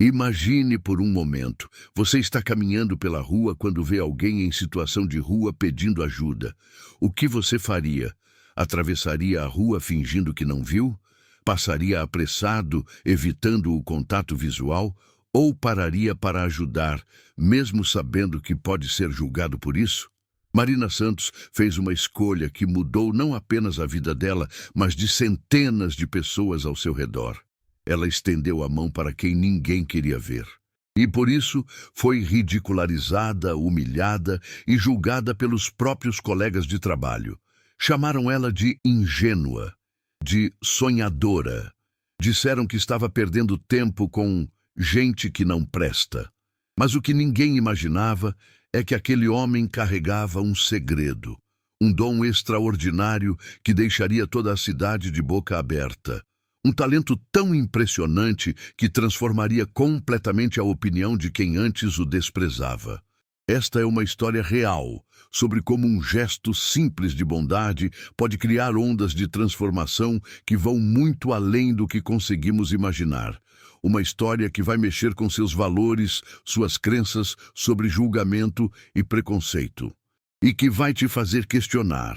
Imagine por um momento, você está caminhando pela rua quando vê alguém em situação de rua pedindo ajuda. O que você faria? Atravessaria a rua fingindo que não viu? Passaria apressado, evitando o contato visual? Ou pararia para ajudar, mesmo sabendo que pode ser julgado por isso? Marina Santos fez uma escolha que mudou não apenas a vida dela, mas de centenas de pessoas ao seu redor. Ela estendeu a mão para quem ninguém queria ver. E por isso foi ridicularizada, humilhada e julgada pelos próprios colegas de trabalho. Chamaram ela de ingênua, de sonhadora. Disseram que estava perdendo tempo com gente que não presta. Mas o que ninguém imaginava é que aquele homem carregava um segredo, um dom extraordinário que deixaria toda a cidade de boca aberta. Um talento tão impressionante que transformaria completamente a opinião de quem antes o desprezava. Esta é uma história real sobre como um gesto simples de bondade pode criar ondas de transformação que vão muito além do que conseguimos imaginar. Uma história que vai mexer com seus valores, suas crenças sobre julgamento e preconceito. E que vai te fazer questionar: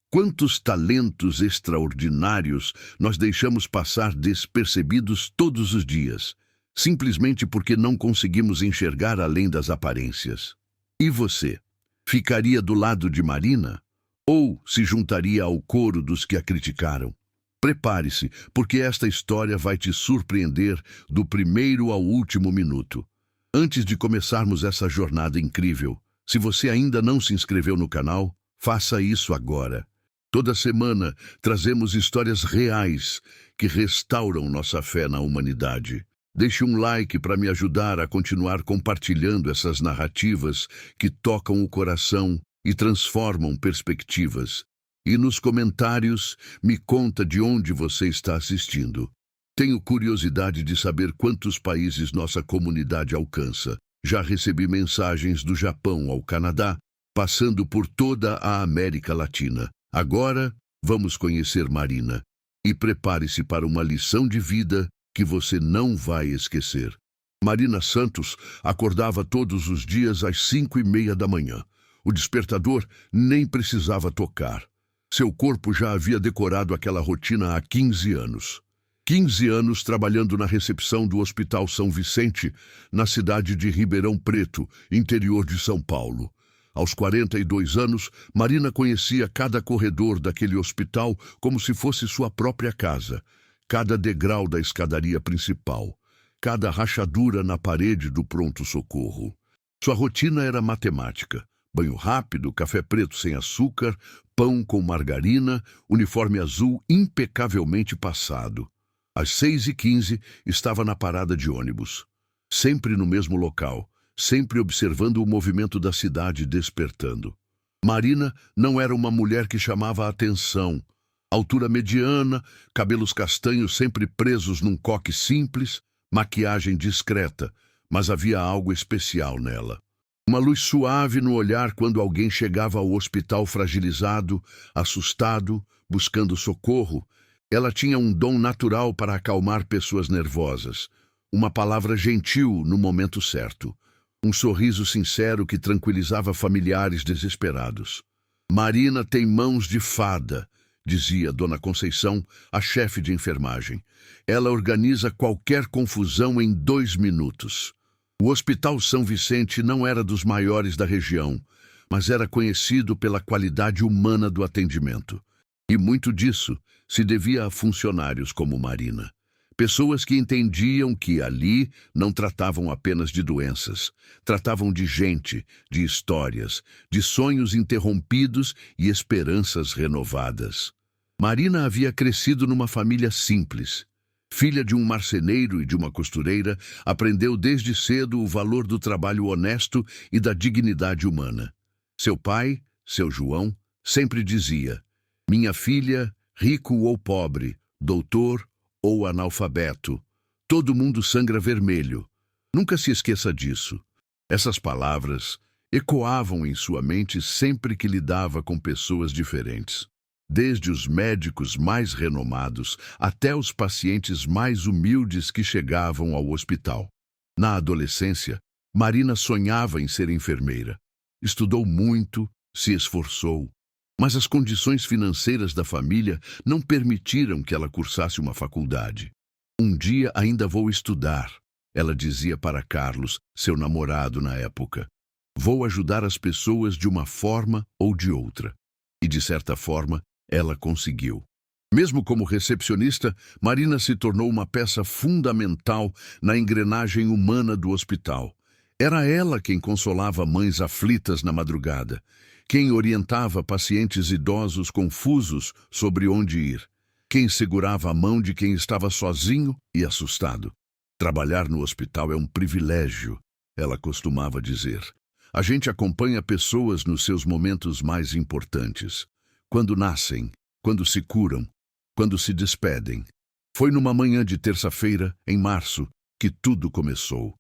quantos talentos extraordinários nós deixamos passar despercebidos todos os dias, simplesmente porque não conseguimos enxergar além das aparências? E você? Ficaria do lado de Marina? Ou se juntaria ao coro dos que a criticaram? Prepare-se, porque esta história vai te surpreender do primeiro ao último minuto. Antes de começarmos essa jornada incrível, se você ainda não se inscreveu no canal, faça isso agora. Toda semana trazemos histórias reais que restauram nossa fé na humanidade. Deixe um like para me ajudar a continuar compartilhando essas narrativas que tocam o coração e transformam perspectivas. E nos comentários, me conta de onde você está assistindo. Tenho curiosidade de saber quantos países nossa comunidade alcança. Já recebi mensagens do Japão ao Canadá, passando por toda a América Latina. Agora, vamos conhecer Marina. E prepare-se para uma lição de vida que você não vai esquecer. Marina Santos acordava todos os dias às 5:30 da manhã. O despertador nem precisava tocar. Seu corpo já havia decorado aquela rotina há 15 anos. 15 anos trabalhando na recepção do Hospital São Vicente, na cidade de Ribeirão Preto, interior de São Paulo. Aos 42 anos, Marina conhecia cada corredor daquele hospital como se fosse sua própria casa, cada degrau da escadaria principal, cada rachadura na parede do pronto-socorro. Sua rotina era matemática: banho rápido, café preto sem açúcar, pão com margarina, uniforme azul impecavelmente passado. Às 6:15, estava na parada de ônibus. Sempre no mesmo local, sempre observando o movimento da cidade despertando. Marina não era uma mulher que chamava a atenção. Altura mediana, cabelos castanhos sempre presos num coque simples, maquiagem discreta, mas havia algo especial nela. Uma luz suave no olhar quando alguém chegava ao hospital fragilizado, assustado, buscando socorro. Ela tinha um dom natural para acalmar pessoas nervosas. Uma palavra gentil no momento certo. Um sorriso sincero que tranquilizava familiares desesperados. Marina tem mãos de fada, dizia Dona Conceição, a chefe de enfermagem. Ela organiza qualquer confusão em 2 minutos. O Hospital São Vicente não era dos maiores da região, mas era conhecido pela qualidade humana do atendimento. E muito disso se devia a funcionários como Marina. Pessoas que entendiam que ali não tratavam apenas de doenças, tratavam de gente, de histórias, de sonhos interrompidos e esperanças renovadas. Marina havia crescido numa família simples. Filha de um marceneiro e de uma costureira, aprendeu desde cedo o valor do trabalho honesto e da dignidade humana. Seu pai, seu João, sempre dizia: minha filha, rico ou pobre, doutor ou analfabeto, todo mundo sangra vermelho. Nunca se esqueça disso. Essas palavras ecoavam em sua mente sempre que lidava com pessoas diferentes. Desde os médicos mais renomados até os pacientes mais humildes que chegavam ao hospital. Na adolescência, Marina sonhava em ser enfermeira. Estudou muito, se esforçou, mas as condições financeiras da família não permitiram que ela cursasse uma faculdade. Um dia ainda vou estudar, ela dizia para Carlos, seu namorado na época. Vou ajudar as pessoas de uma forma ou de outra. E de certa forma, ela conseguiu. Mesmo como recepcionista, Marina se tornou uma peça fundamental na engrenagem humana do hospital. Era ela quem consolava mães aflitas na madrugada, quem orientava pacientes idosos confusos sobre onde ir, quem segurava a mão de quem estava sozinho e assustado. Trabalhar no hospital é um privilégio, ela costumava dizer. A gente acompanha pessoas nos seus momentos mais importantes. Quando nascem, quando se curam, quando se despedem. Foi numa manhã de terça-feira, em março, que tudo começou.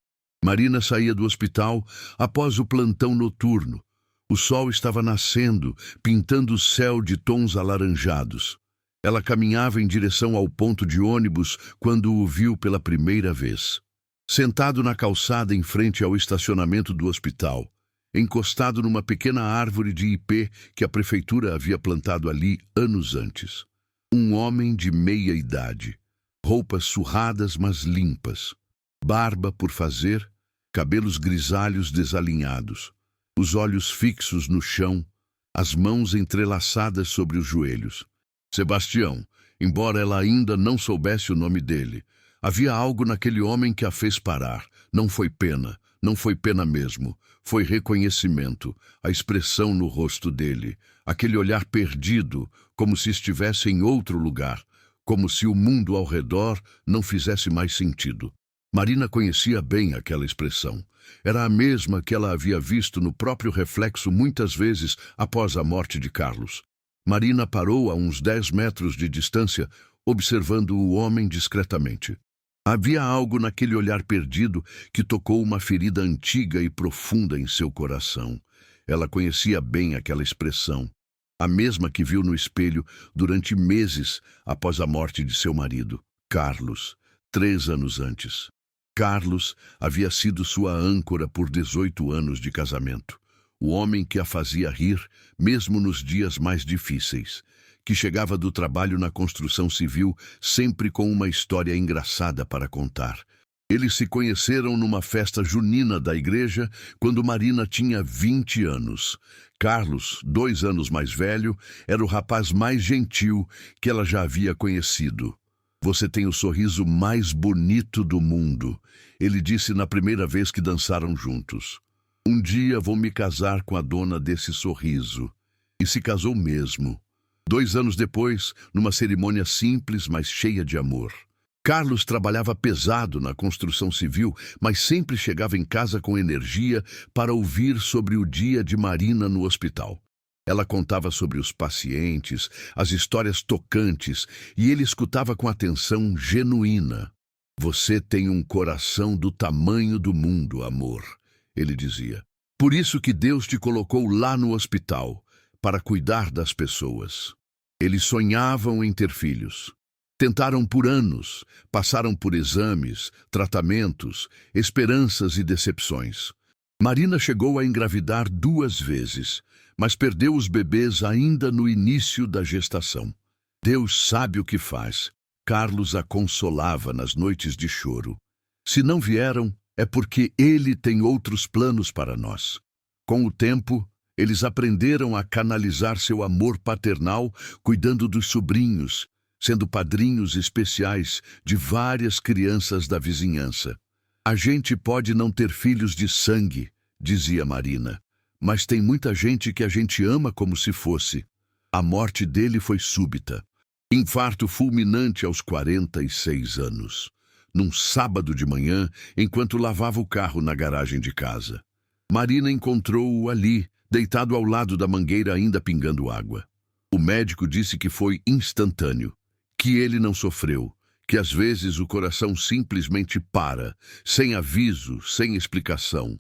Marina saía do hospital após o plantão noturno. O sol estava nascendo, pintando o céu de tons alaranjados. Ela caminhava em direção ao ponto de ônibus quando o viu pela primeira vez. Sentado na calçada em frente ao estacionamento do hospital, encostado numa pequena árvore de ipê que a prefeitura havia plantado ali anos antes. Um homem de meia idade, roupas surradas mas limpas, barba por fazer, cabelos grisalhos desalinhados, os olhos fixos no chão, as mãos entrelaçadas sobre os joelhos. Sebastião, embora ela ainda não soubesse o nome dele, havia algo naquele homem que a fez parar. Não foi pena, não foi pena mesmo, foi reconhecimento, a expressão no rosto dele, aquele olhar perdido, como se estivesse em outro lugar, como se o mundo ao redor não fizesse mais sentido. Marina conhecia bem aquela expressão. Era a mesma que ela havia visto no próprio reflexo muitas vezes após a morte de Carlos. Marina parou a uns 10 metros de distância, observando o homem discretamente. Havia algo naquele olhar perdido que tocou uma ferida antiga e profunda em seu coração. Ela conhecia bem aquela expressão, a mesma que viu no espelho durante meses após a morte de seu marido, Carlos, 3 anos antes. Carlos havia sido sua âncora por 18 anos de casamento. O homem que a fazia rir, mesmo nos dias mais difíceis, que chegava do trabalho na construção civil sempre com uma história engraçada para contar. Eles se conheceram numa festa junina da igreja quando Marina tinha 20 anos. Carlos, 2 anos mais velho, era o rapaz mais gentil que ela já havia conhecido. Você tem o sorriso mais bonito do mundo, ele disse na primeira vez que dançaram juntos. Um dia vou me casar com a dona desse sorriso. E se casou mesmo. 2 anos depois, numa cerimônia simples, mas cheia de amor. Carlos trabalhava pesado na construção civil, mas sempre chegava em casa com energia para ouvir sobre o dia de Marina no hospital. Ela contava sobre os pacientes, as histórias tocantes, e ele escutava com atenção genuína. Você tem um coração do tamanho do mundo, amor, ele dizia. Por isso que Deus te colocou lá no hospital, para cuidar das pessoas. Eles sonhavam em ter filhos. Tentaram por anos, passaram por exames, tratamentos, esperanças e decepções. Marina chegou a engravidar 2 vezes, mas perdeu os bebês ainda no início da gestação. Deus sabe o que faz. Carlos a consolava nas noites de choro. Se não vieram, é porque Ele tem outros planos para nós. Com o tempo, eles aprenderam a canalizar seu amor paternal, cuidando dos sobrinhos, sendo padrinhos especiais de várias crianças da vizinhança. A gente pode não ter filhos de sangue, dizia Marina, mas tem muita gente que a gente ama como se fosse. A morte dele foi súbita. Infarto fulminante aos 46 anos. Num sábado de manhã, enquanto lavava o carro na garagem de casa. Marina encontrou-o ali, deitado ao lado da mangueira ainda pingando água. O médico disse que foi instantâneo, que ele não sofreu, que às vezes o coração simplesmente para, sem aviso, sem explicação.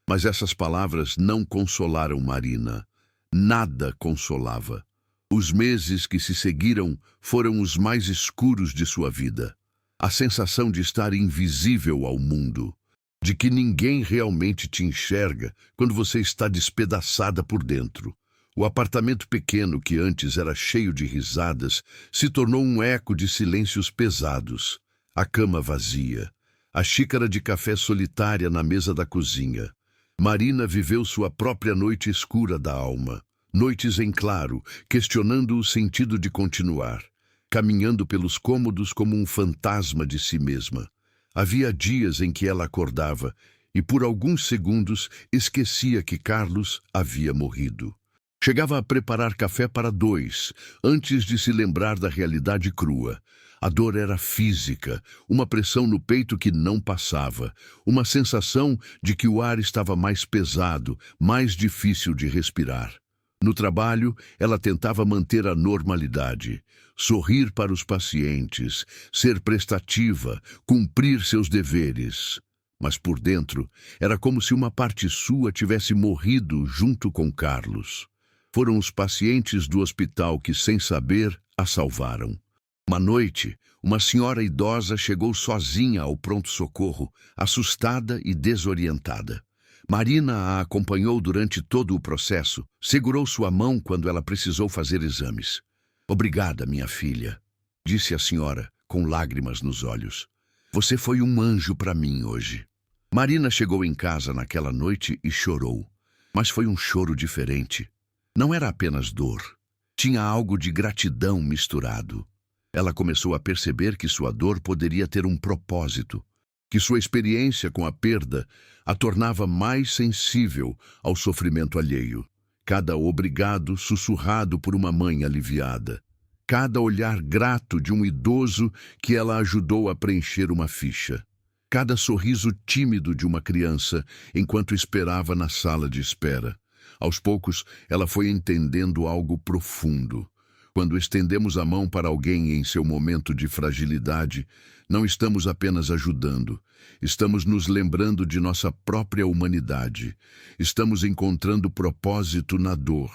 Mas essas palavras não consolaram Marina. Nada consolava. Os meses que se seguiram foram os mais escuros de sua vida. A sensação de estar invisível ao mundo. de que ninguém realmente te enxerga quando você está despedaçada por dentro. O apartamento pequeno, que antes era cheio de risadas, se tornou um eco de silêncios pesados. A cama vazia, a xícara de café solitária na mesa da cozinha. Marina viveu sua própria noite escura da alma. Noites em claro, questionando o sentido de continuar, caminhando pelos cômodos como um fantasma de si mesma. Havia dias em que ela acordava e, por alguns segundos, esquecia que Carlos havia morrido. Chegava a preparar café para dois, antes de se lembrar da realidade crua. A dor era física, uma pressão no peito que não passava, uma sensação de que o ar estava mais pesado, mais difícil de respirar. No trabalho, ela tentava manter a normalidade, sorrir para os pacientes, ser prestativa, cumprir seus deveres. Mas por dentro, era como se uma parte sua tivesse morrido junto com Carlos. Foram os pacientes do hospital que, sem saber, a salvaram. Uma noite, uma senhora idosa chegou sozinha ao pronto-socorro, assustada e desorientada. Marina a acompanhou durante todo o processo, segurou sua mão quando ela precisou fazer exames. "Obrigada, minha filha", disse a senhora, com lágrimas nos olhos. "Você foi um anjo para mim hoje." Marina chegou em casa naquela noite e chorou, mas foi um choro diferente. Não era apenas dor, tinha algo de gratidão misturado. Ela começou a perceber que sua dor poderia ter um propósito, que sua experiência com a perda a tornava mais sensível ao sofrimento alheio. Cada obrigado sussurrado por uma mãe aliviada, cada olhar grato de um idoso que ela ajudou a preencher uma ficha, cada sorriso tímido de uma criança enquanto esperava na sala de espera. Aos poucos, ela foi entendendo algo profundo. Quando estendemos a mão para alguém em seu momento de fragilidade, não estamos apenas ajudando, estamos nos lembrando de nossa própria humanidade. Estamos encontrando propósito na dor.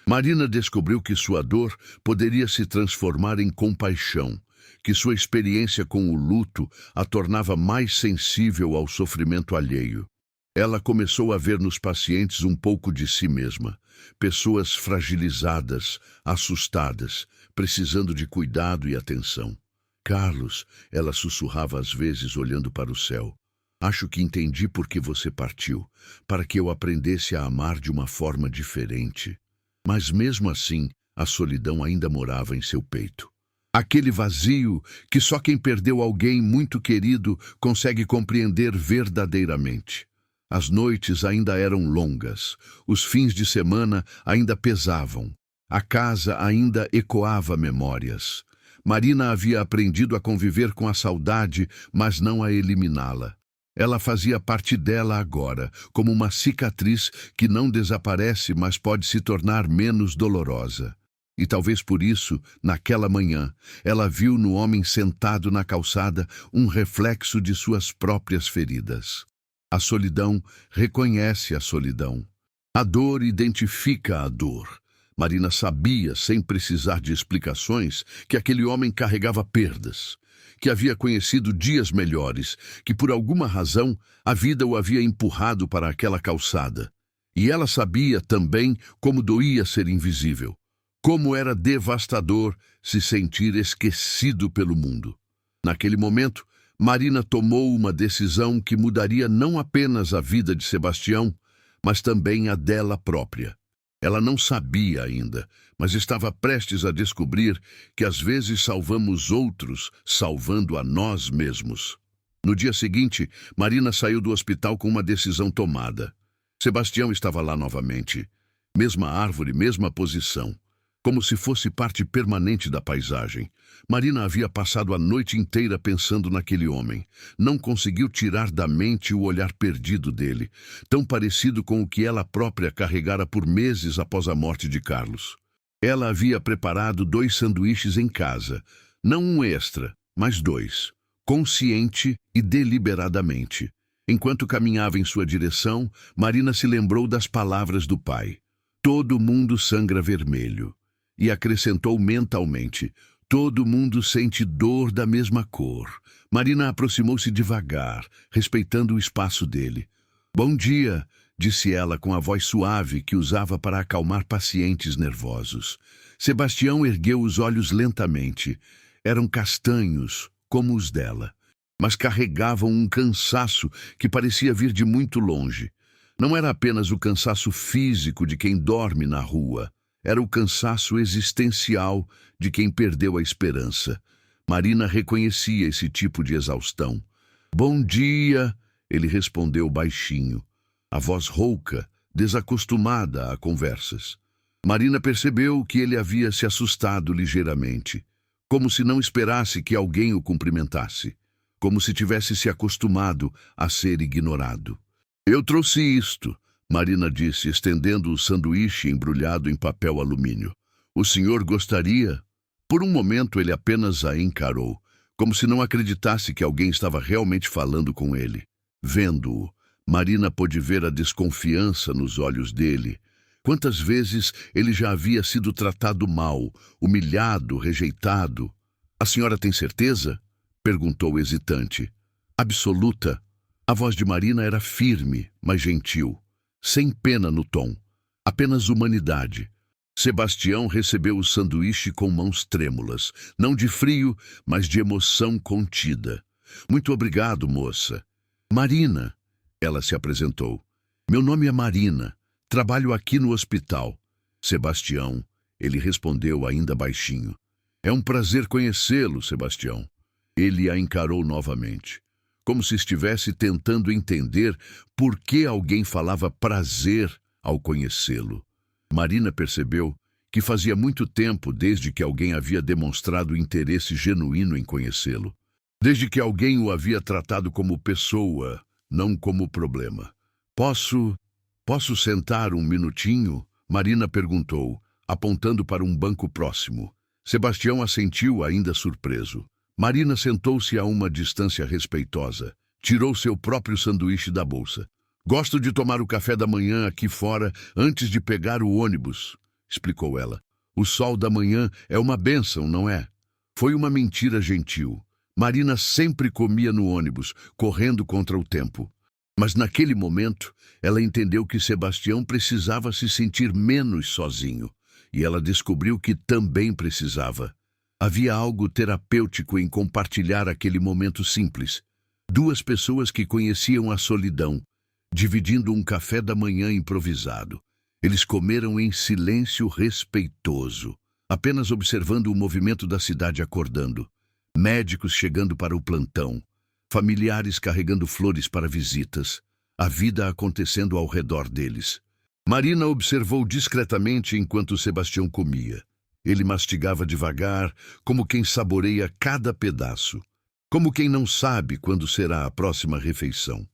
Marina descobriu que sua dor poderia se transformar em compaixão, que sua experiência com o luto a tornava mais sensível ao sofrimento alheio. Ela começou a ver nos pacientes um pouco de si mesma, pessoas fragilizadas, assustadas, precisando de cuidado e atenção. "Carlos", ela sussurrava às vezes olhando para o céu, "acho que entendi por que você partiu, para que eu aprendesse a amar de uma forma diferente." Mas mesmo assim, a solidão ainda morava em seu peito. Aquele vazio que só quem perdeu alguém muito querido consegue compreender verdadeiramente. As noites ainda eram longas, os fins de semana ainda pesavam, a casa ainda ecoava memórias. Marina havia aprendido a conviver com a saudade, mas não a eliminá-la. Ela fazia parte dela agora, como uma cicatriz que não desaparece, mas pode se tornar menos dolorosa. E talvez por isso, naquela manhã, ela viu no homem sentado na calçada um reflexo de suas próprias feridas. A solidão reconhece a solidão. A dor identifica a dor. Marina sabia, sem precisar de explicações, que aquele homem carregava perdas, que havia conhecido dias melhores, que por alguma razão a vida o havia empurrado para aquela calçada. E ela sabia também como doía ser invisível, como era devastador se sentir esquecido pelo mundo. Naquele momento, Marina tomou uma decisão que mudaria não apenas a vida de Sebastião, mas também a dela própria. Ela não sabia ainda, mas estava prestes a descobrir que às vezes salvamos outros, salvando a nós mesmos. No dia seguinte, Marina saiu do hospital com uma decisão tomada. Sebastião estava lá novamente. Mesma árvore, mesma posição. Como se fosse parte permanente da paisagem. Marina havia passado a noite inteira pensando naquele homem. Não conseguiu tirar da mente o olhar perdido dele, tão parecido com o que ela própria carregara por meses após a morte de Carlos. Ela havia preparado 2 sanduíches em casa, não um extra, mas 2, consciente e deliberadamente. Enquanto caminhava em sua direção, Marina se lembrou das palavras do pai. "Todo mundo sangra vermelho." E acrescentou mentalmente: Todo mundo sente dor da mesma cor. Marina aproximou-se devagar, respeitando o espaço dele. Bom dia, disse ela com a voz suave que usava para acalmar pacientes nervosos. Sebastião ergueu os olhos lentamente. Eram castanhos, como os dela, mas carregavam um cansaço que parecia vir de muito longe. Não era apenas o cansaço físico de quem dorme na rua. Era o cansaço existencial de quem perdeu a esperança. Marina reconhecia esse tipo de exaustão. Bom dia, ele respondeu baixinho, a voz rouca, desacostumada a conversas. Marina percebeu que ele havia se assustado ligeiramente, como se não esperasse que alguém o cumprimentasse, como se tivesse se acostumado a ser ignorado. Eu trouxe isto, Marina disse, estendendo o sanduíche embrulhado em papel alumínio. O senhor gostaria? Por um momento ele apenas a encarou, como se não acreditasse que alguém estava realmente falando com ele. Vendo-o, Marina pôde ver a desconfiança nos olhos dele. Quantas vezes ele já havia sido tratado mal, humilhado, rejeitado. A senhora tem certeza? Perguntou hesitante. Absoluta. A voz de Marina era firme, mas gentil, sem pena no tom, apenas humanidade. Sebastião recebeu o sanduíche com mãos trêmulas, não de frio, mas de emoção contida. Muito obrigado, moça. Marina, ela se apresentou. Meu nome é Marina. Trabalho aqui no hospital. Sebastião, ele respondeu ainda baixinho. É um prazer conhecê-lo, Sebastião. Ele a encarou novamente, como se estivesse tentando entender por que alguém falava prazer ao conhecê-lo. Marina percebeu que fazia muito tempo desde que alguém havia demonstrado interesse genuíno em conhecê-lo. Desde que alguém o havia tratado como pessoa, não como problema. Posso sentar um minutinho? Marina perguntou, apontando para um banco próximo. Sebastião assentiu, ainda surpreso. Marina sentou-se a uma distância respeitosa. Tirou seu próprio sanduíche da bolsa. Gosto de tomar o café da manhã aqui fora antes de pegar o ônibus, explicou ela. O sol da manhã é uma bênção, não é? Foi uma mentira gentil. Marina sempre comia no ônibus, correndo contra o tempo. Mas naquele momento, ela entendeu que Sebastião precisava se sentir menos sozinho. E ela descobriu que também precisava. Havia algo terapêutico em compartilhar aquele momento simples. Duas pessoas que conheciam a solidão, dividindo um café da manhã improvisado. Eles comeram em silêncio respeitoso, apenas observando o movimento da cidade acordando. Médicos chegando para o plantão, familiares carregando flores para visitas, a vida acontecendo ao redor deles. Marina observou discretamente enquanto Sebastião comia. Ele mastigava devagar, como quem saboreia cada pedaço, como quem não sabe quando será a próxima refeição.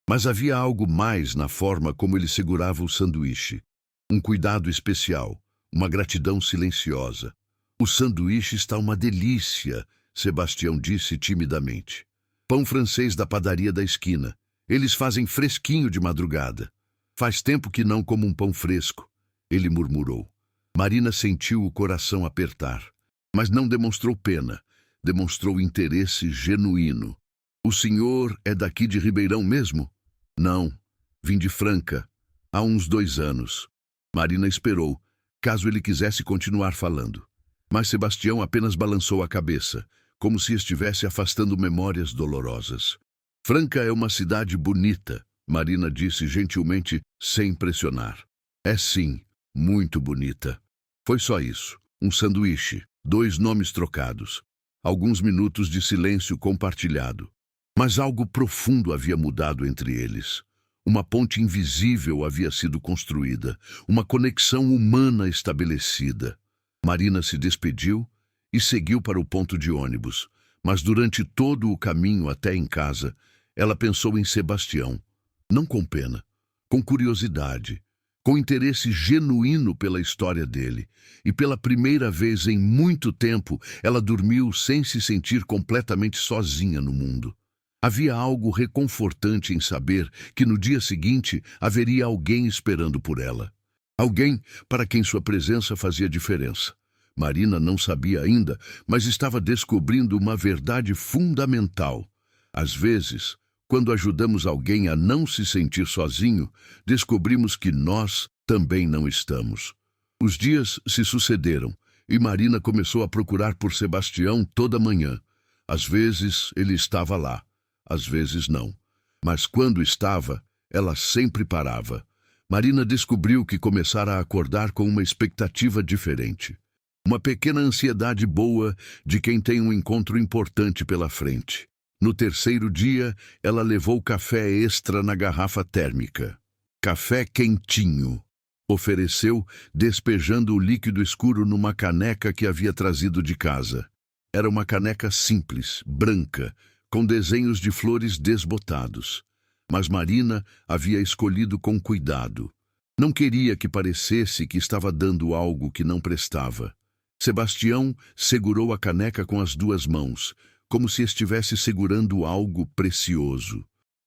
Mas havia algo mais na forma como ele segurava o sanduíche. Um cuidado especial, uma gratidão silenciosa. O sanduíche está uma delícia, Sebastião disse timidamente. Pão francês da padaria da esquina. Eles fazem fresquinho de madrugada. Faz tempo que não como um pão fresco, ele murmurou. Marina sentiu o coração apertar, mas não demonstrou pena, demonstrou interesse genuíno. O senhor é daqui de Ribeirão mesmo? Não, vim de Franca, há uns 2 anos. Marina esperou, caso ele quisesse continuar falando. Mas Sebastião apenas balançou a cabeça, como se estivesse afastando memórias dolorosas. Franca é uma cidade bonita, Marina disse gentilmente, sem pressionar. É sim, muito bonita. Foi só isso, um sanduíche, 2 nomes trocados, alguns minutos de silêncio compartilhado. Mas algo profundo havia mudado entre eles. Uma ponte invisível havia sido construída, uma conexão humana estabelecida. Marina se despediu e seguiu para o ponto de ônibus, mas durante todo o caminho até em casa, ela pensou em Sebastião, não com pena, com curiosidade, com interesse genuíno pela história dele, e pela primeira vez em muito tempo, ela dormiu sem se sentir completamente sozinha no mundo. Havia algo reconfortante em saber que no dia seguinte haveria alguém esperando por ela. Alguém para quem sua presença fazia diferença. Marina não sabia ainda, mas estava descobrindo uma verdade fundamental. Às vezes, quando ajudamos alguém a não se sentir sozinho, descobrimos que nós também não estamos. Os dias se sucederam e Marina começou a procurar por Sebastião toda manhã. Às vezes ele estava lá, às vezes não. Mas quando estava, ela sempre parava. Marina descobriu que começara a acordar com uma expectativa diferente. Uma pequena ansiedade boa de quem tem um encontro importante pela frente. No terceiro dia, ela levou café extra na garrafa térmica. Café quentinho. Ofereceu, despejando o líquido escuro numa caneca que havia trazido de casa. Era uma caneca simples, branca, com desenhos de flores desbotados. Mas Marina havia escolhido com cuidado. Não queria que parecesse que estava dando algo que não prestava. Sebastião segurou a caneca com as duas mãos, como se estivesse segurando algo precioso.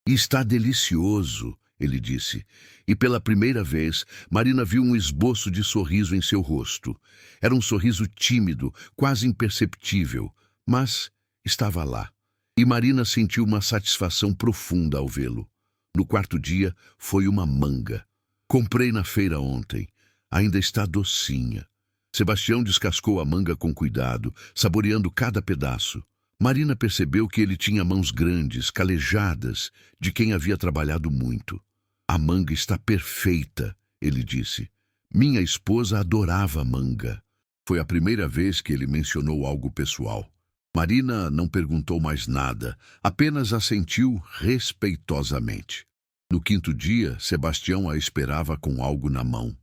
"Está delicioso", ele disse. E pela primeira vez, Marina viu um esboço de sorriso em seu rosto. Era um sorriso tímido, quase imperceptível, mas estava lá. E Marina sentiu uma satisfação profunda ao vê-lo. No quarto dia, foi uma manga. "Comprei na feira ontem. Ainda está docinha." Sebastião descascou a manga com cuidado, saboreando cada pedaço. Marina percebeu que ele tinha mãos grandes, calejadas, de quem havia trabalhado muito. "A manga está perfeita", ele disse. "Minha esposa adorava manga." Foi a primeira vez que ele mencionou algo pessoal. Marina não perguntou mais nada, apenas assentiu respeitosamente. No quinto dia, Sebastião a esperava com algo na mão.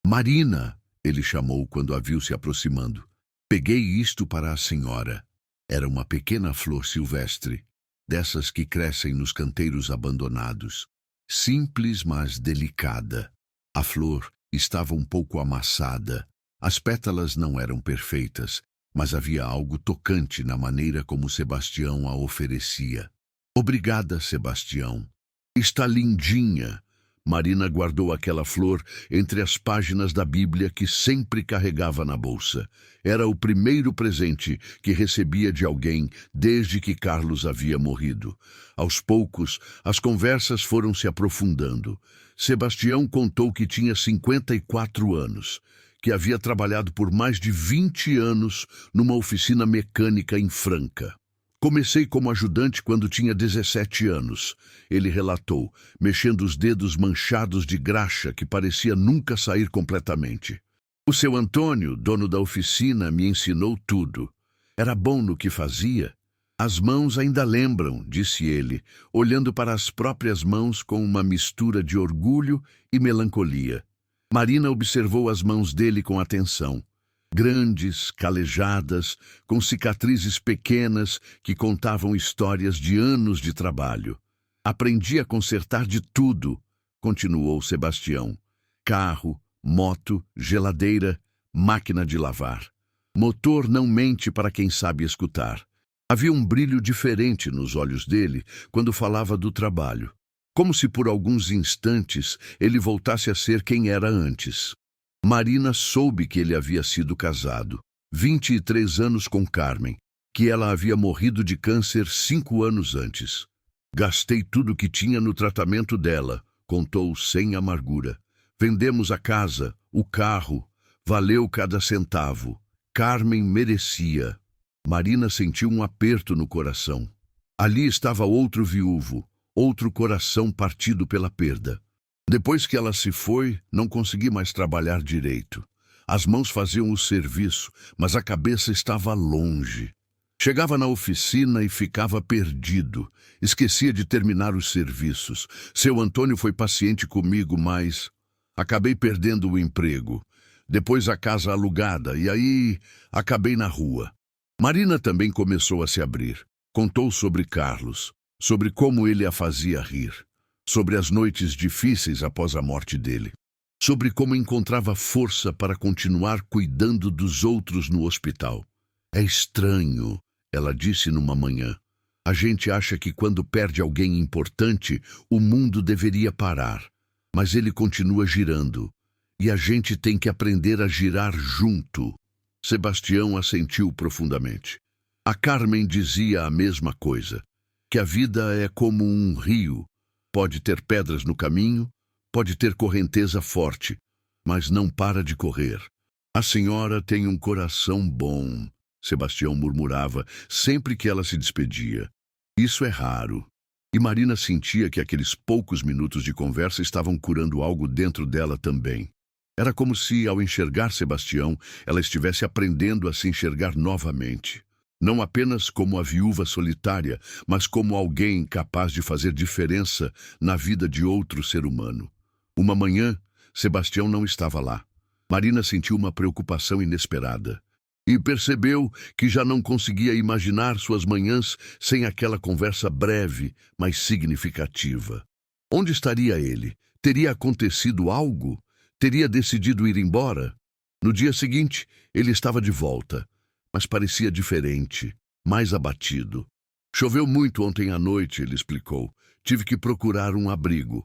"Marina", ele chamou quando a viu se aproximando. "Peguei isto para a senhora." Era uma pequena flor silvestre, dessas que crescem nos canteiros abandonados. Simples, mas delicada. A flor estava um pouco amassada. As pétalas não eram perfeitas, mas havia algo tocante na maneira como Sebastião a oferecia. "Obrigada, Sebastião. Está lindinha." Marina guardou aquela flor entre as páginas da Bíblia que sempre carregava na bolsa. Era o primeiro presente que recebia de alguém desde que Carlos havia morrido. Aos poucos, as conversas foram se aprofundando. Sebastião contou que tinha 54 anos, que havia trabalhado por mais de 20 anos numa oficina mecânica em Franca. "Comecei como ajudante quando tinha 17 anos, ele relatou, mexendo os dedos manchados de graxa que parecia nunca sair completamente. "O seu Antônio, dono da oficina, me ensinou tudo. Era bom no que fazia." "As mãos ainda lembram", disse ele, olhando para as próprias mãos com uma mistura de orgulho e melancolia. Marina observou as mãos dele com atenção. Grandes, calejadas, com cicatrizes pequenas que contavam histórias de anos de trabalho. "Aprendi a consertar de tudo", continuou Sebastião. "Carro, moto, geladeira, máquina de lavar. Motor não mente para quem sabe escutar." Havia um brilho diferente nos olhos dele quando falava do trabalho, como se por alguns instantes ele voltasse a ser quem era antes. Marina soube que ele havia sido casado, 23 anos com Carmen, que ela havia morrido de câncer 5 anos antes. "Gastei tudo o que tinha no tratamento dela", contou sem amargura. "Vendemos a casa, o carro, valeu cada centavo. Carmen merecia." Marina sentiu um aperto no coração. Ali estava outro viúvo, outro coração partido pela perda. Depois que ela se foi, não consegui mais trabalhar direito. As mãos faziam o serviço, mas a cabeça estava longe. Chegava na oficina e ficava perdido. Esquecia de terminar os serviços. Seu Antônio foi paciente comigo, mas acabei perdendo o emprego. Depois a casa alugada, e aí acabei na rua. Marina também começou a se abrir. Contou sobre Carlos, sobre como ele a fazia rir, sobre as noites difíceis após a morte dele, sobre como encontrava força para continuar cuidando dos outros no hospital. "É estranho", ela disse numa manhã. "A gente acha que quando perde alguém importante, o mundo deveria parar. Mas ele continua girando. E a gente tem que aprender a girar junto." Sebastião assentiu profundamente. A Carmen dizia a mesma coisa, que a vida é como um rio. Pode ter pedras no caminho, pode ter correnteza forte, mas não para de correr. A senhora tem um coração bom, Sebastião murmurava sempre que ela se despedia. Isso é raro. E Marina sentia que aqueles poucos minutos de conversa estavam curando algo dentro dela também. Era como se, ao enxergar Sebastião, ela estivesse aprendendo a se enxergar novamente. Não apenas como a viúva solitária, mas como alguém capaz de fazer diferença na vida de outro ser humano. Uma manhã, Sebastião não estava lá. Marina sentiu uma preocupação inesperada. E percebeu que já não conseguia imaginar suas manhãs sem aquela conversa breve, mas significativa. Onde estaria ele? Teria acontecido algo? Teria decidido ir embora? No dia seguinte, ele estava de volta, mas parecia diferente, mais abatido. Choveu muito ontem à noite, ele explicou. Tive que procurar um abrigo.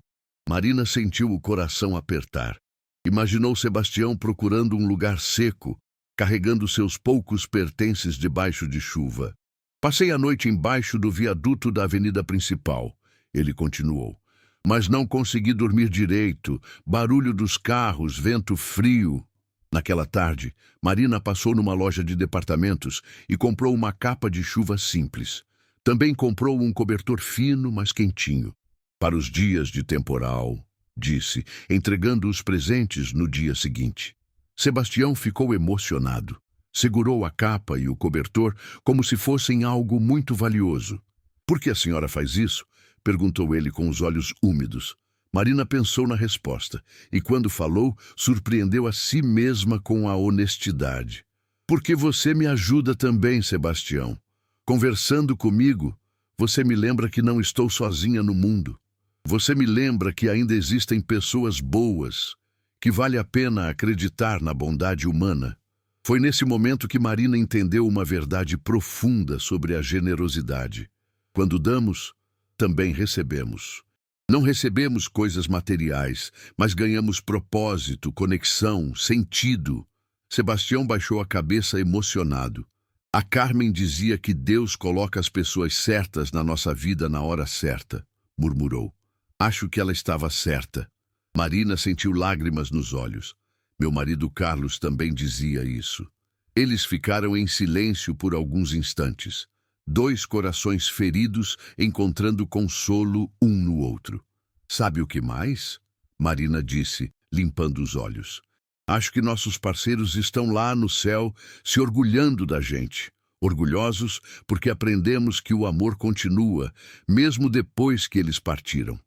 Marina sentiu o coração apertar. Imaginou Sebastião procurando um lugar seco, carregando seus poucos pertences debaixo de chuva. Passei a noite embaixo do viaduto da avenida principal, ele continuou. Mas não consegui dormir direito, barulho dos carros, vento frio. Naquela tarde, Marina passou numa loja de departamentos e comprou uma capa de chuva simples. Também comprou um cobertor fino, mas quentinho. Para os dias de temporal, disse, entregando os presentes no dia seguinte. Sebastião ficou emocionado. Segurou a capa e o cobertor como se fossem algo muito valioso. Por que a senhora faz isso? Perguntou ele com os olhos úmidos. Marina pensou na resposta e, quando falou, surpreendeu a si mesma com a honestidade. Porque você me ajuda também, Sebastião. Conversando comigo, você me lembra que não estou sozinha no mundo. Você me lembra que ainda existem pessoas boas, que vale a pena acreditar na bondade humana. Foi nesse momento que Marina entendeu uma verdade profunda sobre a generosidade. Quando damos, também recebemos. Não recebemos coisas materiais, mas ganhamos propósito, conexão, sentido. Sebastião baixou a cabeça emocionado. A Carmen dizia que Deus coloca as pessoas certas na nossa vida na hora certa, murmurou. Acho que ela estava certa. Marina sentiu lágrimas nos olhos. Meu marido Carlos também dizia isso. Eles ficaram em silêncio por alguns instantes. Dois corações feridos encontrando consolo um no outro. Sabe o que mais? Marina disse, limpando os olhos. Acho que nossos parceiros estão lá no céu se orgulhando da gente. Orgulhosos porque aprendemos que o amor continua, mesmo depois que eles partiram.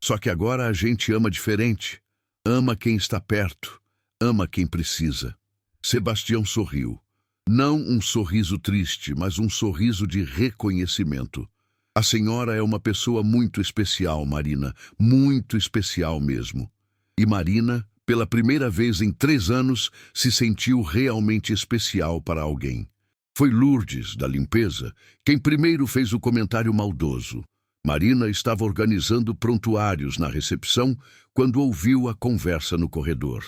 Só que agora a gente ama diferente. Ama quem está perto. Ama quem precisa. Sebastião sorriu. Não um sorriso triste, mas um sorriso de reconhecimento. A senhora é uma pessoa muito especial, Marina. Muito especial mesmo. E Marina, pela primeira vez em 3 anos, se sentiu realmente especial para alguém. Foi Lourdes, da limpeza, quem primeiro fez o comentário maldoso. Marina estava organizando prontuários na recepção quando ouviu a conversa no corredor.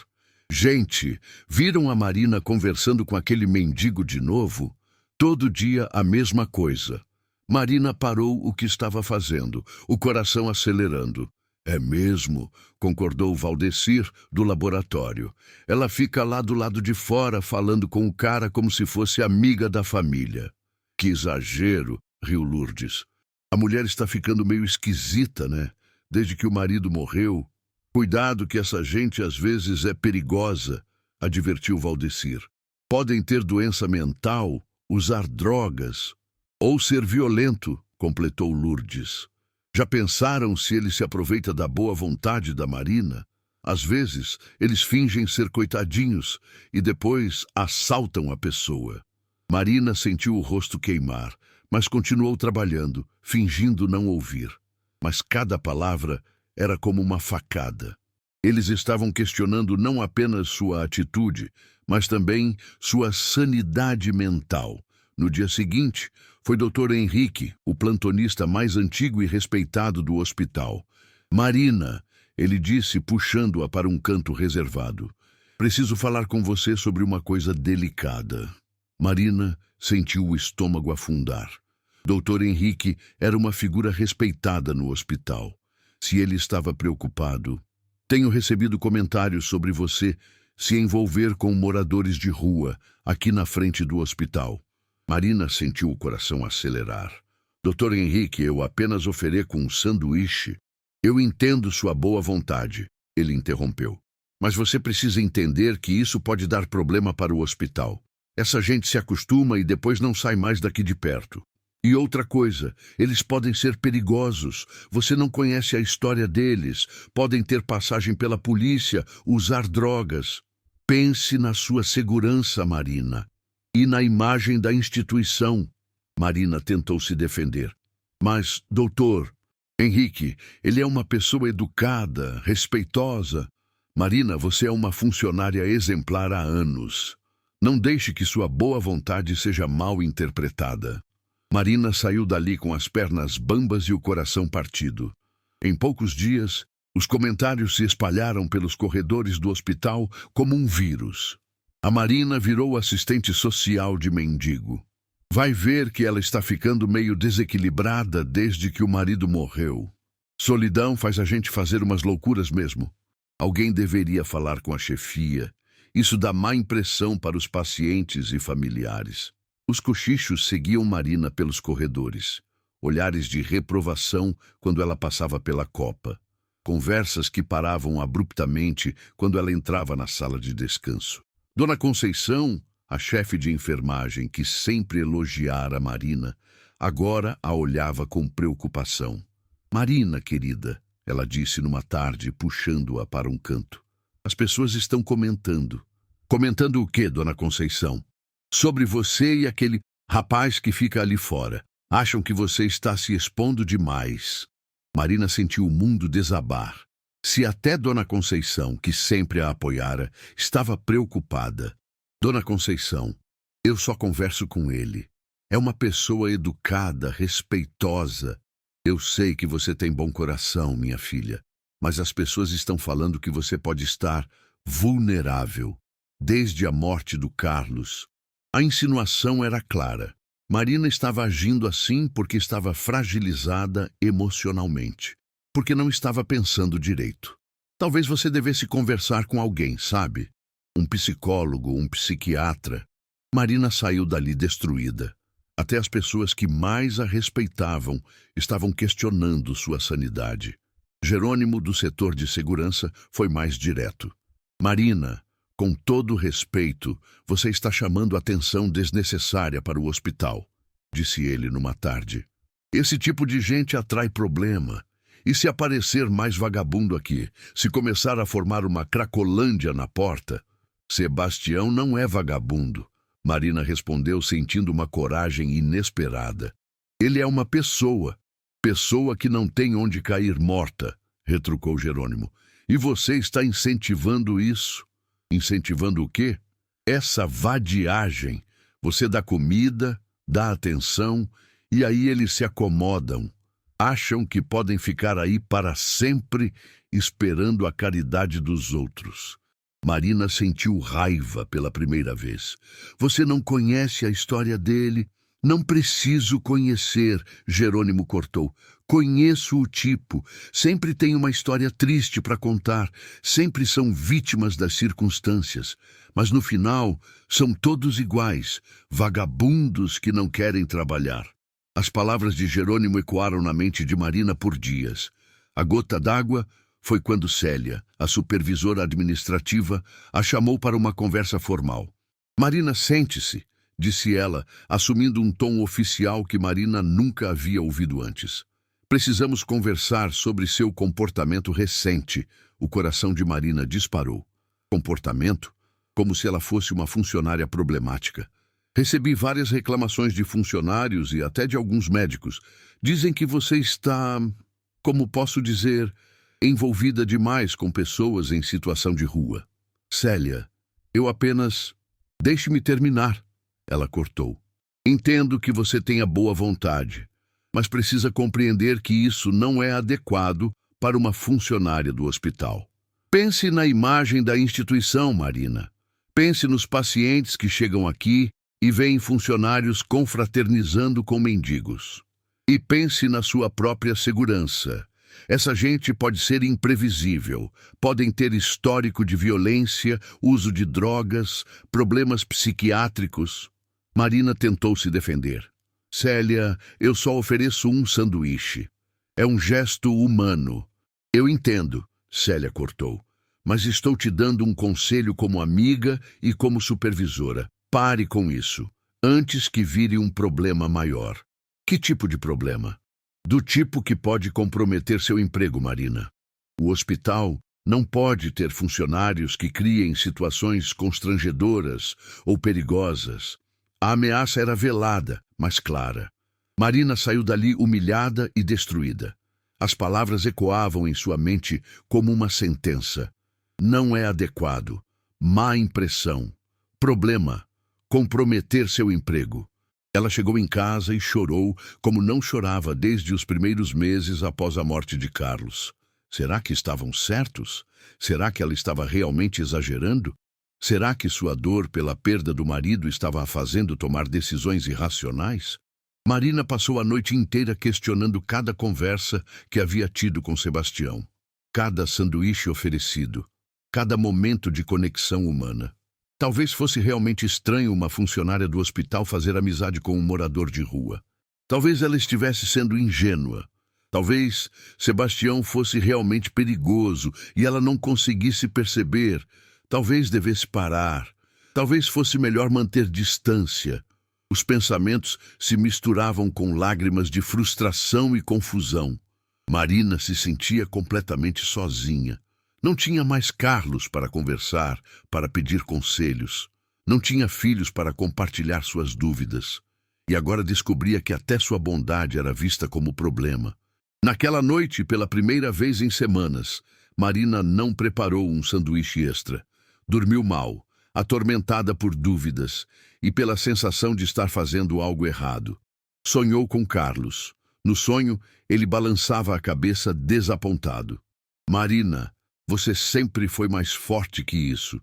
Gente, viram a Marina conversando com aquele mendigo de novo? Todo dia a mesma coisa. Marina parou o que estava fazendo, o coração acelerando. É mesmo, concordou Valdecir, do laboratório. Ela fica lá do lado de fora falando com o cara como se fosse amiga da família. Que exagero, riu Lourdes. A mulher está ficando meio esquisita, né? Desde que o marido morreu. Cuidado que essa gente às vezes é perigosa, advertiu Valdecir. Podem ter doença mental, usar drogas ou ser violento, completou Lourdes. Já pensaram se ele se aproveita da boa vontade da Marina? Às vezes, eles fingem ser coitadinhos e depois assaltam a pessoa. Marina sentiu o rosto queimar, mas continuou trabalhando, fingindo não ouvir. Mas cada palavra era como uma facada. Eles estavam questionando não apenas sua atitude, mas também sua sanidade mental. No dia seguinte, foi Dr. Henrique, o plantonista mais antigo e respeitado do hospital. Marina, ele disse, puxando-a para um canto reservado. Preciso falar com você sobre uma coisa delicada. Marina sentiu o estômago afundar. Dr. Henrique era uma figura respeitada no hospital. Se ele estava preocupado... Tenho recebido comentários sobre você se envolver com moradores de rua, aqui na frente do hospital. Marina sentiu o coração acelerar. Dr. Henrique, eu apenas ofereço um sanduíche. Eu entendo sua boa vontade, ele interrompeu. Mas você precisa entender que isso pode dar problema para o hospital. Essa gente se acostuma e depois não sai mais daqui de perto. E outra coisa, eles podem ser perigosos. Você não conhece a história deles. Podem ter passagem pela polícia, usar drogas. Pense na sua segurança, Marina. E na imagem da instituição. Marina tentou se defender. Mas, doutor, Henrique, ele é uma pessoa educada, respeitosa. Marina, você é uma funcionária exemplar há anos. Não deixe que sua boa vontade seja mal interpretada. Marina saiu dali com as pernas bambas e o coração partido. Em poucos dias, os comentários se espalharam pelos corredores do hospital como um vírus. A Marina virou assistente social de mendigo. Vai ver que ela está ficando meio desequilibrada desde que o marido morreu. Solidão faz a gente fazer umas loucuras mesmo. Alguém deveria falar com a chefia. Isso dá má impressão para os pacientes e familiares. Os cochichos seguiam Marina pelos corredores. Olhares de reprovação quando ela passava pela copa. Conversas que paravam abruptamente quando ela entrava na sala de descanso. Dona Conceição, a chefe de enfermagem que sempre elogiara Marina, agora a olhava com preocupação. Marina, querida, ela disse numa tarde, puxando-a para um canto. As pessoas estão comentando. Comentando o quê, Dona Conceição? Sobre você e aquele rapaz que fica ali fora. Acham que você está se expondo demais. Marina sentiu o mundo desabar. Se até Dona Conceição, que sempre a apoiara, estava preocupada. Dona Conceição, eu só converso com ele. É uma pessoa educada, respeitosa. Eu sei que você tem bom coração, minha filha, mas as pessoas estão falando que você pode estar vulnerável. Desde a morte do Carlos, a insinuação era clara. Marina estava agindo assim porque estava fragilizada emocionalmente, porque não estava pensando direito. Talvez você devesse conversar com alguém, sabe? Um psicólogo, um psiquiatra. Marina saiu dali destruída. Até as pessoas que mais a respeitavam estavam questionando sua sanidade. Jerônimo, do setor de segurança, foi mais direto. Marina, com todo respeito, você está chamando atenção desnecessária para o hospital, disse ele numa tarde. Esse tipo de gente atrai problema. E se aparecer mais vagabundo aqui, se começar a formar uma cracolândia na porta? Sebastião não é vagabundo. Marina respondeu sentindo uma coragem inesperada. Ele é uma pessoa que não tem onde cair morta, retrucou Jerônimo. E você está incentivando isso? Incentivando o quê? Essa vadiagem. Você dá comida, dá atenção, e aí eles se acomodam. Acham que podem ficar aí para sempre esperando a caridade dos outros. Marina sentiu raiva pela primeira vez. Você não conhece a história dele? Não preciso conhecer, Jerônimo cortou. Conheço o tipo. Sempre tem uma história triste para contar. Sempre são vítimas das circunstâncias. Mas no final, são todos iguais. Vagabundos que não querem trabalhar. As palavras de Jerônimo ecoaram na mente de Marina por dias. A gota d'água foi quando Célia, a supervisora administrativa, a chamou para uma conversa formal. Marina, sente-se, disse ela, assumindo um tom oficial que Marina nunca havia ouvido antes. Precisamos conversar sobre seu comportamento recente. O coração de Marina disparou. Comportamento? Como se ela fosse uma funcionária problemática. Recebi várias reclamações de funcionários e até de alguns médicos. Dizem que você está, como posso dizer, envolvida demais com pessoas em situação de rua. Célia, eu apenas... Deixe-me terminar. Ela cortou. Entendo que você tenha boa vontade, mas precisa compreender que isso não é adequado para uma funcionária do hospital. Pense na imagem da instituição, Marina. Pense nos pacientes que chegam aqui e veem funcionários confraternizando com mendigos. E pense na sua própria segurança. Essa gente pode ser imprevisível, podem ter histórico de violência, uso de drogas, problemas psiquiátricos. Marina tentou se defender. Célia, eu só ofereço um sanduíche. É um gesto humano. Eu entendo, Célia cortou, mas estou te dando um conselho como amiga e como supervisora. Pare com isso, antes que vire um problema maior. Que tipo de problema? Do tipo que pode comprometer seu emprego, Marina. O hospital não pode ter funcionários que criem situações constrangedoras ou perigosas. A ameaça era velada, mas clara. Marina saiu dali humilhada e destruída. As palavras ecoavam em sua mente como uma sentença. Não é adequado. Má impressão. Problema. Comprometer seu emprego. Ela chegou em casa e chorou como não chorava desde os primeiros meses após a morte de Carlos. Será que estavam certos? Será que ela estava realmente exagerando? Será que sua dor pela perda do marido estava a fazendo tomar decisões irracionais? Marina passou a noite inteira questionando cada conversa que havia tido com Sebastião, cada sanduíche oferecido, cada momento de conexão humana. Talvez fosse realmente estranho uma funcionária do hospital fazer amizade com um morador de rua. Talvez ela estivesse sendo ingênua. Talvez Sebastião fosse realmente perigoso e ela não conseguisse perceber. Talvez devesse parar. Talvez fosse melhor manter distância. Os pensamentos se misturavam com lágrimas de frustração e confusão. Marina se sentia completamente sozinha. Não tinha mais Carlos para conversar, para pedir conselhos. Não tinha filhos para compartilhar suas dúvidas. E agora descobria que até sua bondade era vista como problema. Naquela noite, pela primeira vez em semanas, Marina não preparou um sanduíche extra. Dormiu mal, atormentada por dúvidas e pela sensação de estar fazendo algo errado. Sonhou com Carlos. No sonho, ele balançava a cabeça desapontado. Marina, você sempre foi mais forte que isso.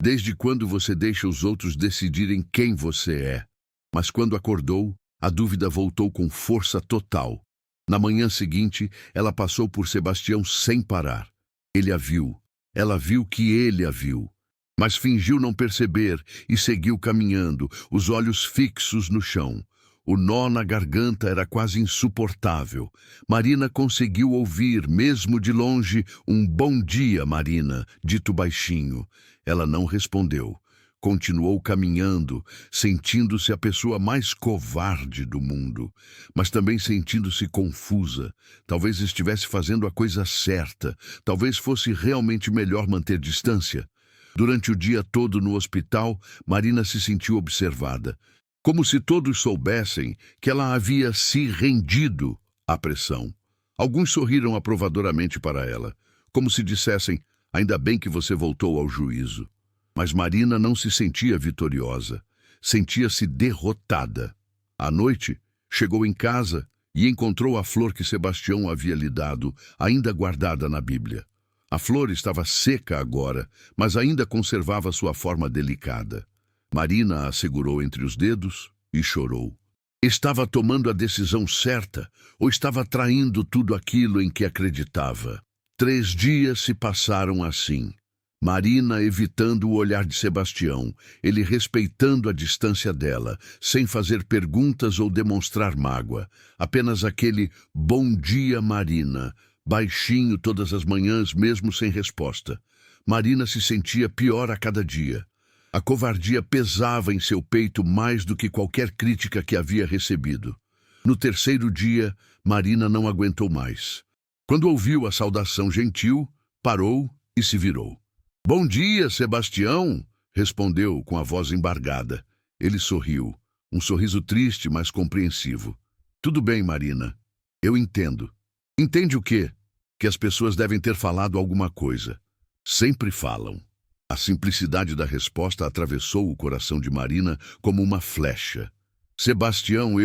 Desde quando você deixa os outros decidirem quem você é? Mas quando acordou, a dúvida voltou com força total. Na manhã seguinte, ela passou por Sebastião sem parar. Ele a viu. Ela viu que ele a viu. Mas fingiu não perceber e seguiu caminhando, os olhos fixos no chão. O nó na garganta era quase insuportável. Marina conseguiu ouvir, mesmo de longe, um "bom dia, Marina", dito baixinho. Ela não respondeu. Continuou caminhando, sentindo-se a pessoa mais covarde do mundo, mas também sentindo-se confusa. Talvez estivesse fazendo a coisa certa, talvez fosse realmente melhor manter distância. Durante o dia todo no hospital, Marina se sentiu observada, como se todos soubessem que ela havia se rendido à pressão. Alguns sorriram aprovadoramente para ela, como se dissessem: ainda bem que você voltou ao juízo. Mas Marina não se sentia vitoriosa, sentia-se derrotada. À noite, chegou em casa e encontrou a flor que Sebastião havia lhe dado, ainda guardada na Bíblia. A flor estava seca agora, mas ainda conservava sua forma delicada. Marina a segurou entre os dedos e chorou. Estava tomando a decisão certa ou estava traindo tudo aquilo em que acreditava? 3 dias se passaram assim. Marina evitando o olhar de Sebastião, ele respeitando a distância dela, sem fazer perguntas ou demonstrar mágoa. Apenas aquele "bom dia, Marina", baixinho todas as manhãs, mesmo sem resposta. Marina se sentia pior a cada dia. A covardia pesava em seu peito mais do que qualquer crítica que havia recebido. No 3º dia, Marina não aguentou mais. Quando ouviu a saudação gentil, parou e se virou. "Bom dia, Sebastião", respondeu com a voz embargada. Ele sorriu, um sorriso triste, mas compreensivo. "Tudo bem, Marina. Eu entendo." "Entende o quê?" "Que as pessoas devem ter falado alguma coisa." "Sempre falam." A simplicidade da resposta atravessou o coração de Marina como uma flecha. "Sebastião,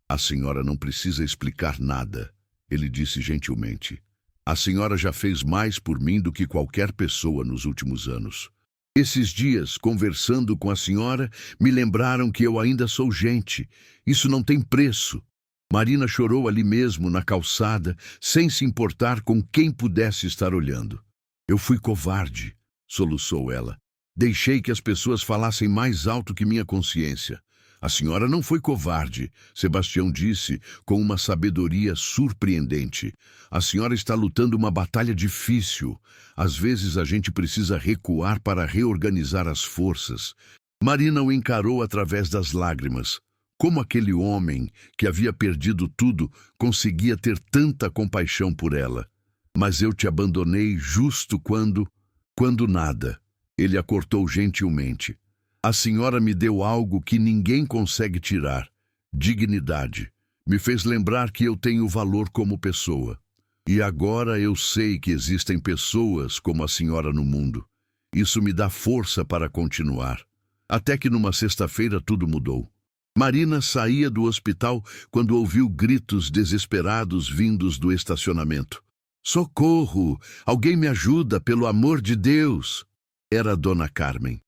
A senhora não precisa explicar nada", ele disse gentilmente. A senhora já fez mais por mim do que qualquer pessoa nos últimos anos. Esses dias, conversando com a senhora, me lembraram que eu ainda sou gente. Isso não tem preço. Marina chorou ali mesmo, na calçada, sem se importar com quem pudesse estar olhando. Eu fui covarde, soluçou ela. Deixei que as pessoas falassem mais alto que minha consciência. A senhora não foi covarde, Sebastião disse, com uma sabedoria surpreendente. A senhora está lutando uma batalha difícil. Às vezes a gente precisa recuar para reorganizar as forças. Marina o encarou através das lágrimas. Como aquele homem, que havia perdido tudo, conseguia ter tanta compaixão por ela? Mas eu te abandonei justo quando nada. Ele a cortou gentilmente. A senhora me deu algo que ninguém consegue tirar. Dignidade. Me fez lembrar que eu tenho valor como pessoa. E agora eu sei que existem pessoas como a senhora no mundo. Isso me dá força para continuar. Até que numa sexta-feira tudo mudou. Marina saía do hospital quando ouviu gritos desesperados vindos do estacionamento. Socorro! Alguém me ajuda, pelo amor de Deus! Era a Dona Carmen.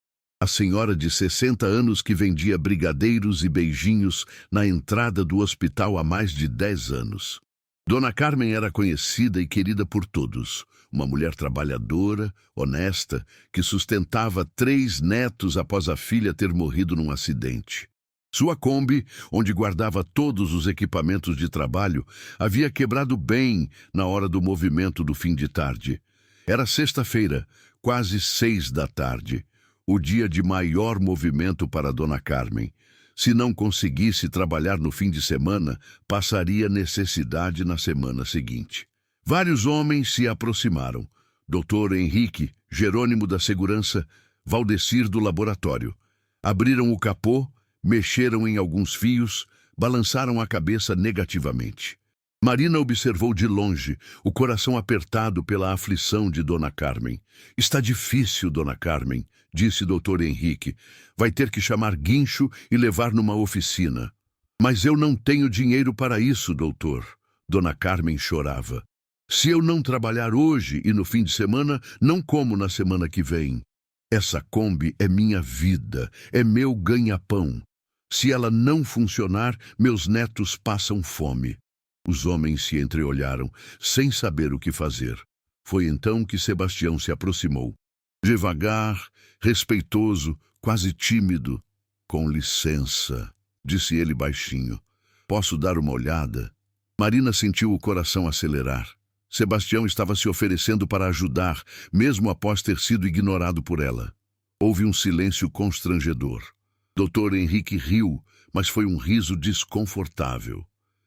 A senhora de 60 anos que vendia brigadeiros e beijinhos na entrada do hospital há mais de 10 anos. Dona Carmen era conhecida e querida por todos. Uma mulher trabalhadora, honesta, que sustentava 3 netos após a filha ter morrido num acidente. Sua Kombi, onde guardava todos os equipamentos de trabalho, havia quebrado bem na hora do movimento do fim de tarde. Era sexta-feira, quase 6 da tarde. O dia de maior movimento para Dona Carmen. Se não conseguisse trabalhar no fim de semana, passaria necessidade na semana seguinte. Vários homens se aproximaram. Dr. Henrique, Jerônimo da Segurança, Valdecir do Laboratório. Abriram o capô, mexeram em alguns fios, balançaram a cabeça negativamente. Marina observou de longe, o coração apertado pela aflição de Dona Carmen. Está difícil, Dona Carmen, disse Dr. Henrique. Vai ter que chamar guincho e levar numa oficina. Mas eu não tenho dinheiro para isso, doutor. Dona Carmen chorava. Se eu não trabalhar hoje e no fim de semana, não como na semana que vem. Essa Kombi é minha vida, é meu ganha-pão. Se ela não funcionar, meus netos passam fome. Os homens se entreolharam, sem saber o que fazer. Foi então que Sebastião se aproximou. Devagar, respeitoso, quase tímido. Com licença, disse ele baixinho. Posso dar uma olhada? Marina sentiu o coração acelerar. Sebastião estava se oferecendo para ajudar, mesmo após ter sido ignorado por ela. Houve um silêncio constrangedor. Dr. Henrique riu, mas foi um riso desconfortável.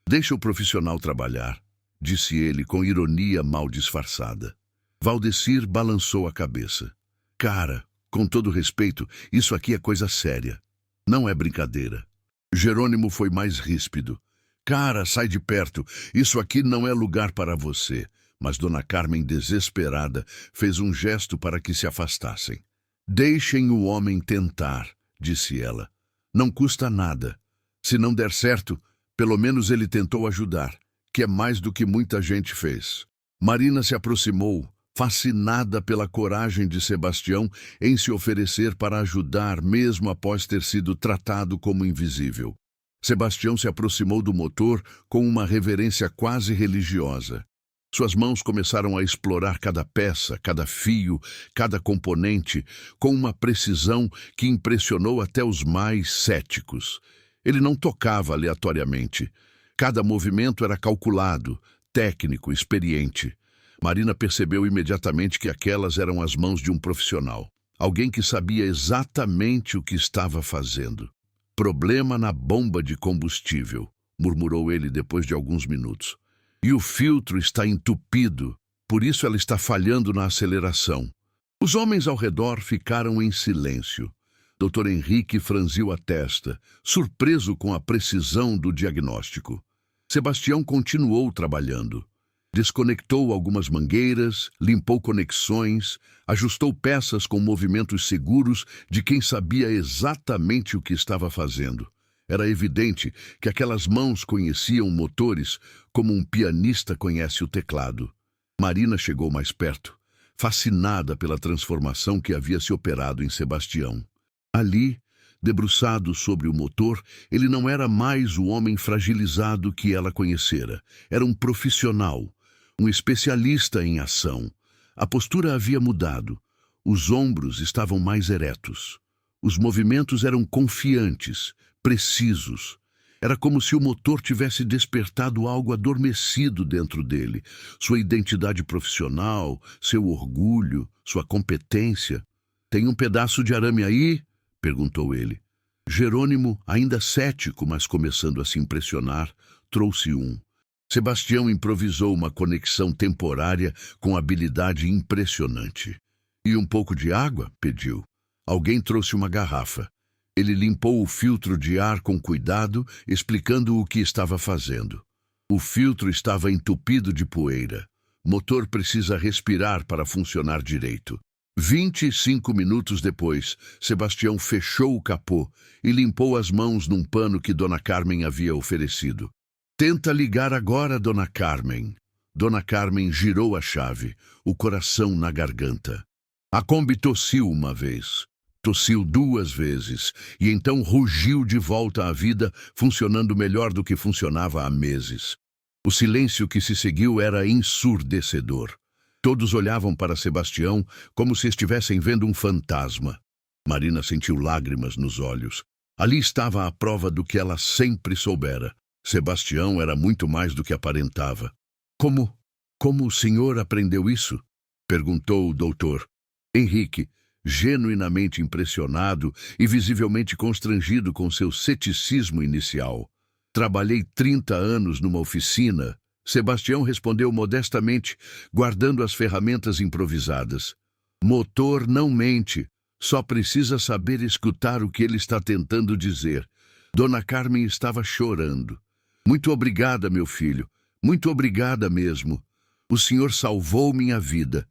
Deixa o profissional trabalhar, disse ele com ironia mal disfarçada. Valdecir balançou a cabeça. Cara, com todo respeito, isso aqui é coisa séria. Não é brincadeira. Jerônimo foi mais ríspido. Cara, sai de perto, isso aqui não é lugar para você. Mas Dona Carmen, desesperada, fez um gesto para que se afastassem. Deixem o homem tentar, disse ela. Não custa nada. Se não der certo, pelo menos ele tentou ajudar, que é mais do que muita gente fez. Marina se aproximou, fascinada pela coragem de Sebastião em se oferecer para ajudar mesmo após ter sido tratado como invisível. Sebastião se aproximou do motor com uma reverência quase religiosa. Suas mãos começaram a explorar cada peça, cada fio, cada componente, com uma precisão que impressionou até os mais céticos. Ele não tocava aleatoriamente. Cada movimento era calculado, técnico, experiente. Marina percebeu imediatamente que aquelas eram as mãos de um profissional. Alguém que sabia exatamente o que estava fazendo. Problema na bomba de combustível, murmurou ele depois de alguns minutos. E o filtro está entupido, por isso ela está falhando na aceleração. Os homens ao redor ficaram em silêncio. Dr. Henrique franziu a testa, surpreso com a precisão do diagnóstico. Sebastião continuou trabalhando. Desconectou algumas mangueiras, limpou conexões, ajustou peças com movimentos seguros de quem sabia exatamente o que estava fazendo. Era evidente que aquelas mãos conheciam motores como um pianista conhece o teclado. Marina chegou mais perto, fascinada pela transformação que havia se operado em Sebastião. Ali, debruçado sobre o motor, ele não era mais o homem fragilizado que ela conhecera. Era um profissional, um especialista em ação. A postura havia mudado. Os ombros estavam mais eretos. Os movimentos eram confiantes, precisos. Era como se o motor tivesse despertado algo adormecido dentro dele. Sua identidade profissional, seu orgulho, sua competência. "Tem um pedaço de arame aí?" perguntou ele. Jerônimo, ainda cético, mas começando a se impressionar, trouxe um. Sebastião improvisou uma conexão temporária com habilidade impressionante. "E um pouco de água?" pediu. Alguém trouxe uma garrafa. Ele limpou o filtro de ar com cuidado, explicando o que estava fazendo. O filtro estava entupido de poeira. Motor precisa respirar para funcionar direito. 25 minutos depois, Sebastião fechou o capô e limpou as mãos num pano que Dona Carmen havia oferecido. "Tenta ligar agora, Dona Carmen." Dona Carmen girou a chave, o coração na garganta. A Kombi tossiu uma vez. Tossiu 2 vezes, e então rugiu de volta à vida, funcionando melhor do que funcionava há meses. O silêncio que se seguiu era ensurdecedor. Todos olhavam para Sebastião como se estivessem vendo um fantasma. Marina sentiu lágrimas nos olhos. Ali estava a prova do que ela sempre soubera. Sebastião era muito mais do que aparentava. Como o senhor aprendeu isso?" perguntou o doutor. Henrique, genuinamente impressionado e visivelmente constrangido com seu ceticismo inicial. "Trabalhei 30 anos numa oficina." Sebastião respondeu modestamente, guardando as ferramentas improvisadas. "Motor não mente, só precisa saber escutar o que ele está tentando dizer." Dona Carmen estava chorando. "Muito obrigada, meu filho, muito obrigada mesmo. O senhor salvou minha vida."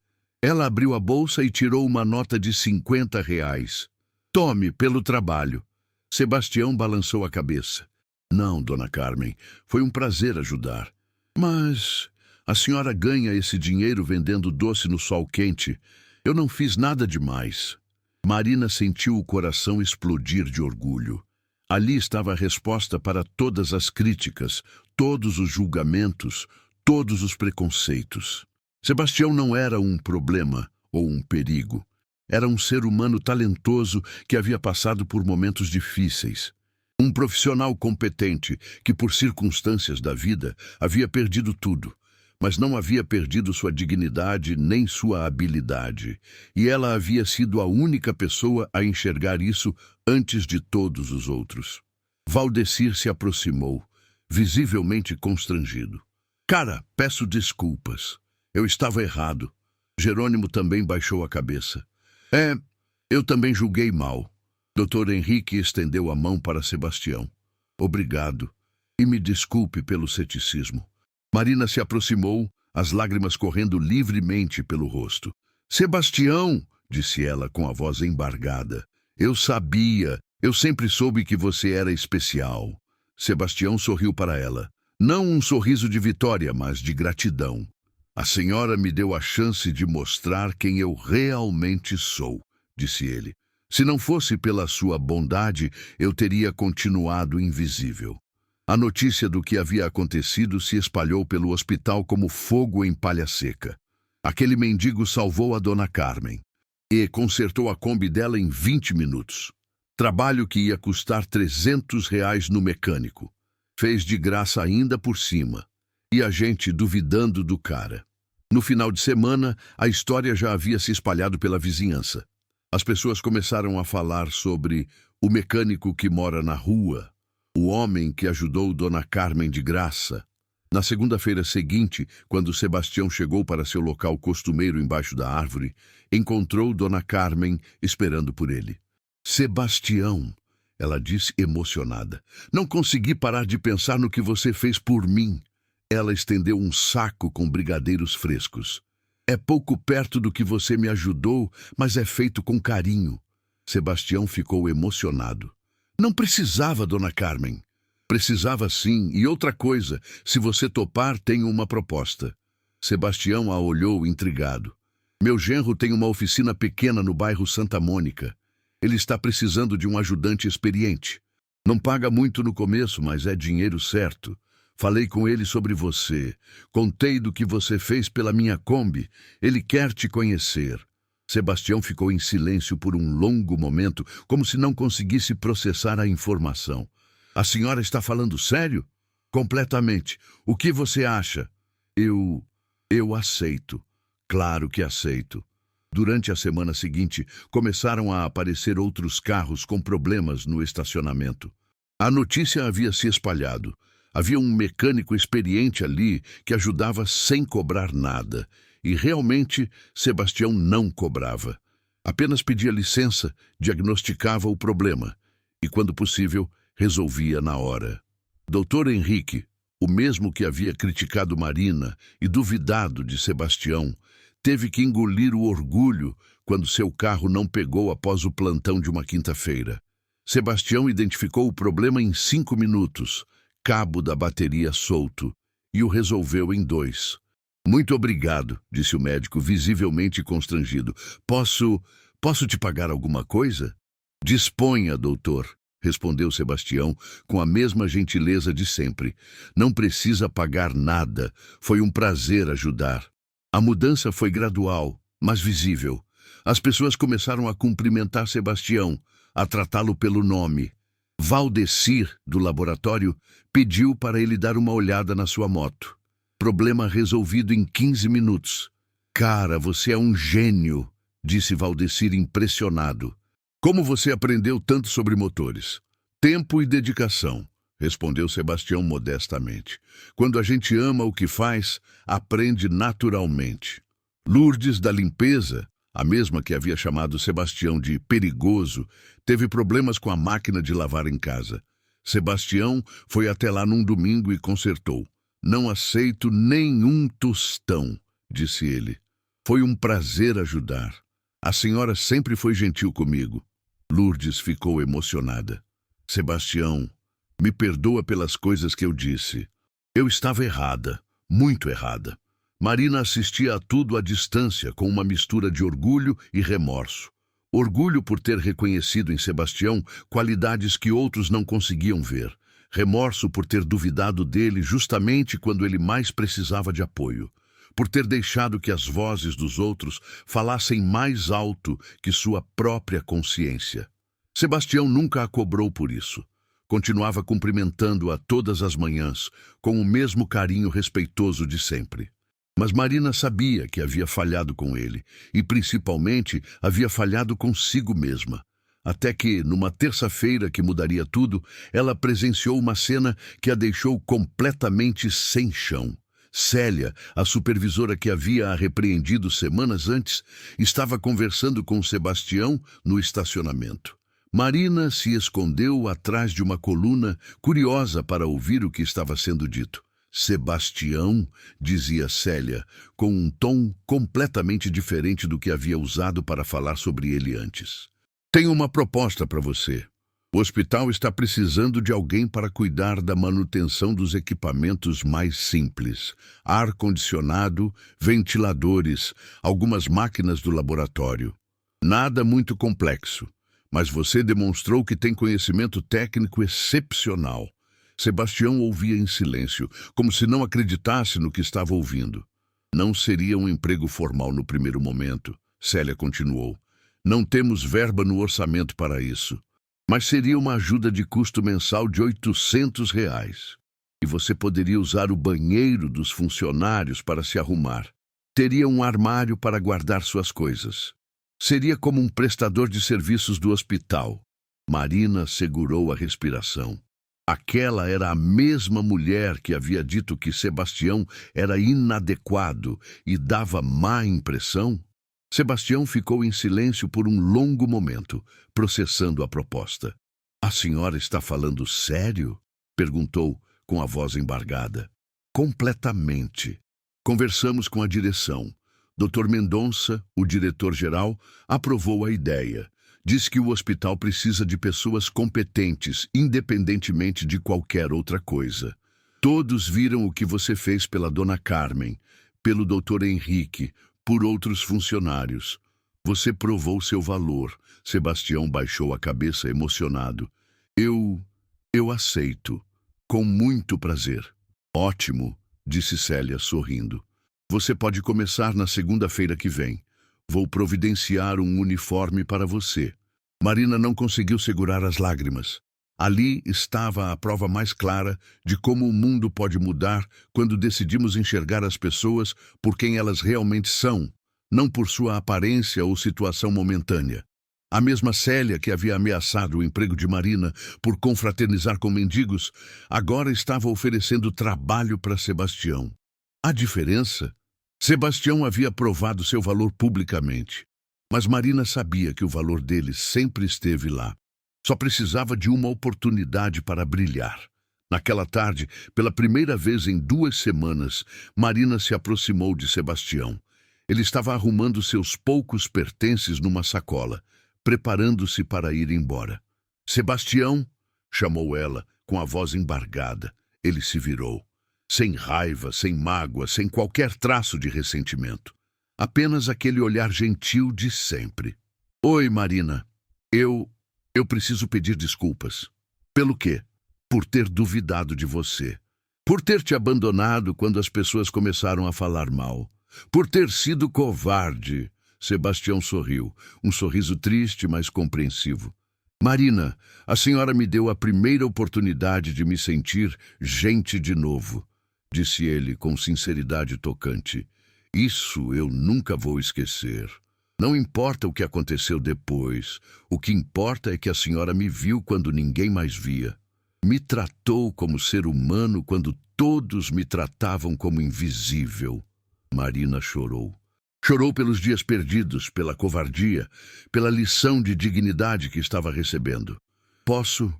Ela abriu a bolsa e tirou uma nota de R$ 50. "Tome, pelo trabalho." Sebastião balançou a cabeça. "Não, Dona Carmen, foi um prazer ajudar. Mas a senhora ganha esse dinheiro vendendo doce no sol quente. Eu não fiz nada demais." Marina sentiu o coração explodir de orgulho. Ali estava a resposta para todas as críticas, todos os julgamentos, todos os preconceitos. Sebastião não era um problema ou um perigo. Era um ser humano talentoso que havia passado por momentos difíceis. Um profissional competente que, por circunstâncias da vida, havia perdido tudo, mas não havia perdido sua dignidade nem sua habilidade. E ela havia sido a única pessoa a enxergar isso antes de todos os outros. Valdecir se aproximou, visivelmente constrangido. "Cara, peço desculpas. Eu estava errado." Jerônimo também baixou a cabeça. Eu também julguei mal." Dr. Henrique estendeu a mão para Sebastião. "Obrigado. E me desculpe pelo ceticismo." Marina se aproximou, as lágrimas correndo livremente pelo rosto. "Sebastião", disse ela com a voz embargada. "Eu sabia. Eu sempre soube que você era especial." Sebastião sorriu para ela. Não um sorriso de vitória, mas de gratidão. "A senhora me deu a chance de mostrar quem eu realmente sou", disse ele. "Se não fosse pela sua bondade, eu teria continuado invisível." A notícia do que havia acontecido se espalhou pelo hospital como fogo em palha seca. Aquele mendigo salvou a Dona Carmen e consertou a Kombi dela em 20 minutos. Trabalho que ia custar R$ 300 no mecânico. Fez de graça ainda por cima. E a gente duvidando do cara. No final de semana, a história já havia se espalhado pela vizinhança. As pessoas começaram a falar sobre o mecânico que mora na rua, o homem que ajudou Dona Carmen de graça. Na segunda-feira seguinte, quando Sebastião chegou para seu local costumeiro embaixo da árvore, encontrou Dona Carmen esperando por ele. "Sebastião", ela disse emocionada, "não consegui parar de pensar no que você fez por mim." Ela estendeu um saco com brigadeiros frescos. "É pouco perto do que você me ajudou, mas é feito com carinho." Sebastião ficou emocionado. "Não precisava, Dona Carmen." "Precisava sim, e outra coisa, se você topar, tenho uma proposta." Sebastião a olhou intrigado. Meu genro tem uma oficina pequena no bairro Santa Mônica. Ele está precisando de um ajudante experiente. Não paga muito no começo, mas é dinheiro certo. Falei com ele sobre você. Contei do que você fez pela minha Kombi. Ele quer te conhecer. Sebastião ficou em silêncio por um longo momento, como se não conseguisse processar a informação. A senhora está falando sério? Completamente. O que você acha? Eu aceito. Claro que aceito. Durante a semana seguinte, começaram a aparecer outros carros com problemas no estacionamento. A notícia havia se espalhado. Havia um mecânico experiente ali que ajudava sem cobrar nada. E realmente, Sebastião não cobrava. Apenas pedia licença, diagnosticava o problema. E, quando possível, resolvia na hora. Dr. Henrique, o mesmo que havia criticado Marina e duvidado de Sebastião, teve que engolir o orgulho quando seu carro não pegou após o plantão de uma quinta-feira. Sebastião identificou o problema em 5 minutos, cabo da bateria solto, e o resolveu em 2. Muito obrigado, disse o médico, visivelmente constrangido. Posso te pagar alguma coisa? Disponha, doutor, respondeu Sebastião com a mesma gentileza de sempre. Não precisa pagar nada, foi um prazer ajudar. A mudança foi gradual, mas visível. As pessoas começaram a cumprimentar Sebastião, a tratá-lo pelo nome. Valdecir, do laboratório, pediu para ele dar uma olhada na sua moto. Problema resolvido em 15 minutos. Cara, você é um gênio, disse Valdecir impressionado. Como você aprendeu tanto sobre motores? Tempo e dedicação, respondeu Sebastião modestamente. Quando a gente ama o que faz, aprende naturalmente. Lourdes da limpeza, a mesma que havia chamado Sebastião de perigoso, teve problemas com a máquina de lavar em casa. Sebastião foi até lá num domingo e consertou. Não aceito nenhum tostão, disse ele. Foi um prazer ajudar. A senhora sempre foi gentil comigo. Lourdes ficou emocionada. Sebastião, me perdoa pelas coisas que eu disse. Eu estava errada, muito errada. Marina assistia a tudo à distância, com uma mistura de orgulho e remorso. Orgulho por ter reconhecido em Sebastião qualidades que outros não conseguiam ver. Remorso por ter duvidado dele justamente quando ele mais precisava de apoio. Por ter deixado que as vozes dos outros falassem mais alto que sua própria consciência. Sebastião nunca a cobrou por isso. Continuava cumprimentando-a todas as manhãs, com o mesmo carinho respeitoso de sempre. Mas Marina sabia que havia falhado com ele, e principalmente havia falhado consigo mesma. Até que, numa terça-feira que mudaria tudo, ela presenciou uma cena que a deixou completamente sem chão. Célia, a supervisora que havia a repreendido semanas antes, estava conversando com Sebastião no estacionamento. Marina se escondeu atrás de uma coluna, curiosa para ouvir o que estava sendo dito. Sebastião, dizia Célia, com um tom completamente diferente do que havia usado para falar sobre ele antes. Tenho uma proposta para você. O hospital está precisando de alguém para cuidar da manutenção dos equipamentos mais simples. Ar-condicionado, ventiladores, algumas máquinas do laboratório. Nada muito complexo, mas você demonstrou que tem conhecimento técnico excepcional. Sebastião ouvia em silêncio, como se não acreditasse no que estava ouvindo. Não seria um emprego formal no primeiro momento, Célia continuou. Não temos verba no orçamento para isso. Mas seria uma ajuda de custo mensal de R$ 800. E você poderia usar o banheiro dos funcionários para se arrumar. Teria um armário para guardar suas coisas. Seria como um prestador de serviços do hospital. Marina segurou a respiração. Aquela era a mesma mulher que havia dito que Sebastião era inadequado e dava má impressão. Sebastião ficou em silêncio por um longo momento, processando a proposta. A senhora está falando sério? Perguntou, com a voz embargada. Completamente. Conversamos com a direção. Dr. Mendonça, o diretor-geral, aprovou a ideia. Diz que o hospital precisa de pessoas competentes, independentemente de qualquer outra coisa. Todos viram o que você fez pela dona Carmen. pelo Dr. Henrique, por outros funcionários. Você provou seu valor. Sebastião baixou a cabeça emocionado. Eu aceito. Com muito prazer. Ótimo, disse Célia, sorrindo. Você pode começar na segunda-feira que vem. Vou providenciar um uniforme para você. Marina não conseguiu segurar as lágrimas. Ali estava a prova mais clara de como o mundo pode mudar quando decidimos enxergar as pessoas por quem elas realmente são, não por sua aparência ou situação momentânea. A mesma Célia que havia ameaçado o emprego de Marina por confraternizar com mendigos, agora estava oferecendo trabalho para Sebastião. A diferença? Sebastião havia provado seu valor publicamente, mas Marina sabia que o valor dele sempre esteve lá. Só precisava de uma oportunidade para brilhar. Naquela tarde, pela primeira vez em 2 semanas, Marina se aproximou de Sebastião. Ele estava arrumando seus poucos pertences numa sacola, preparando-se para ir embora. Sebastião, chamou ela, com a voz embargada. Ele se virou. Sem raiva, sem mágoa, sem qualquer traço de ressentimento. Apenas aquele olhar gentil de sempre. Oi, Marina. Eu preciso pedir desculpas. Pelo quê? Por ter duvidado de você. Por ter te abandonado quando as pessoas começaram a falar mal. Por ter sido covarde. Sebastião sorriu, um sorriso triste, mas compreensivo. Marina, a senhora me deu a primeira oportunidade de me sentir gente de novo, disse ele com sinceridade tocante. Isso eu nunca vou esquecer. Não importa o que aconteceu depois, o que importa é que a senhora me viu quando ninguém mais via. Me tratou como ser humano quando todos me tratavam como invisível. Marina chorou. Chorou pelos dias perdidos, pela covardia, pela lição de dignidade que estava recebendo. Posso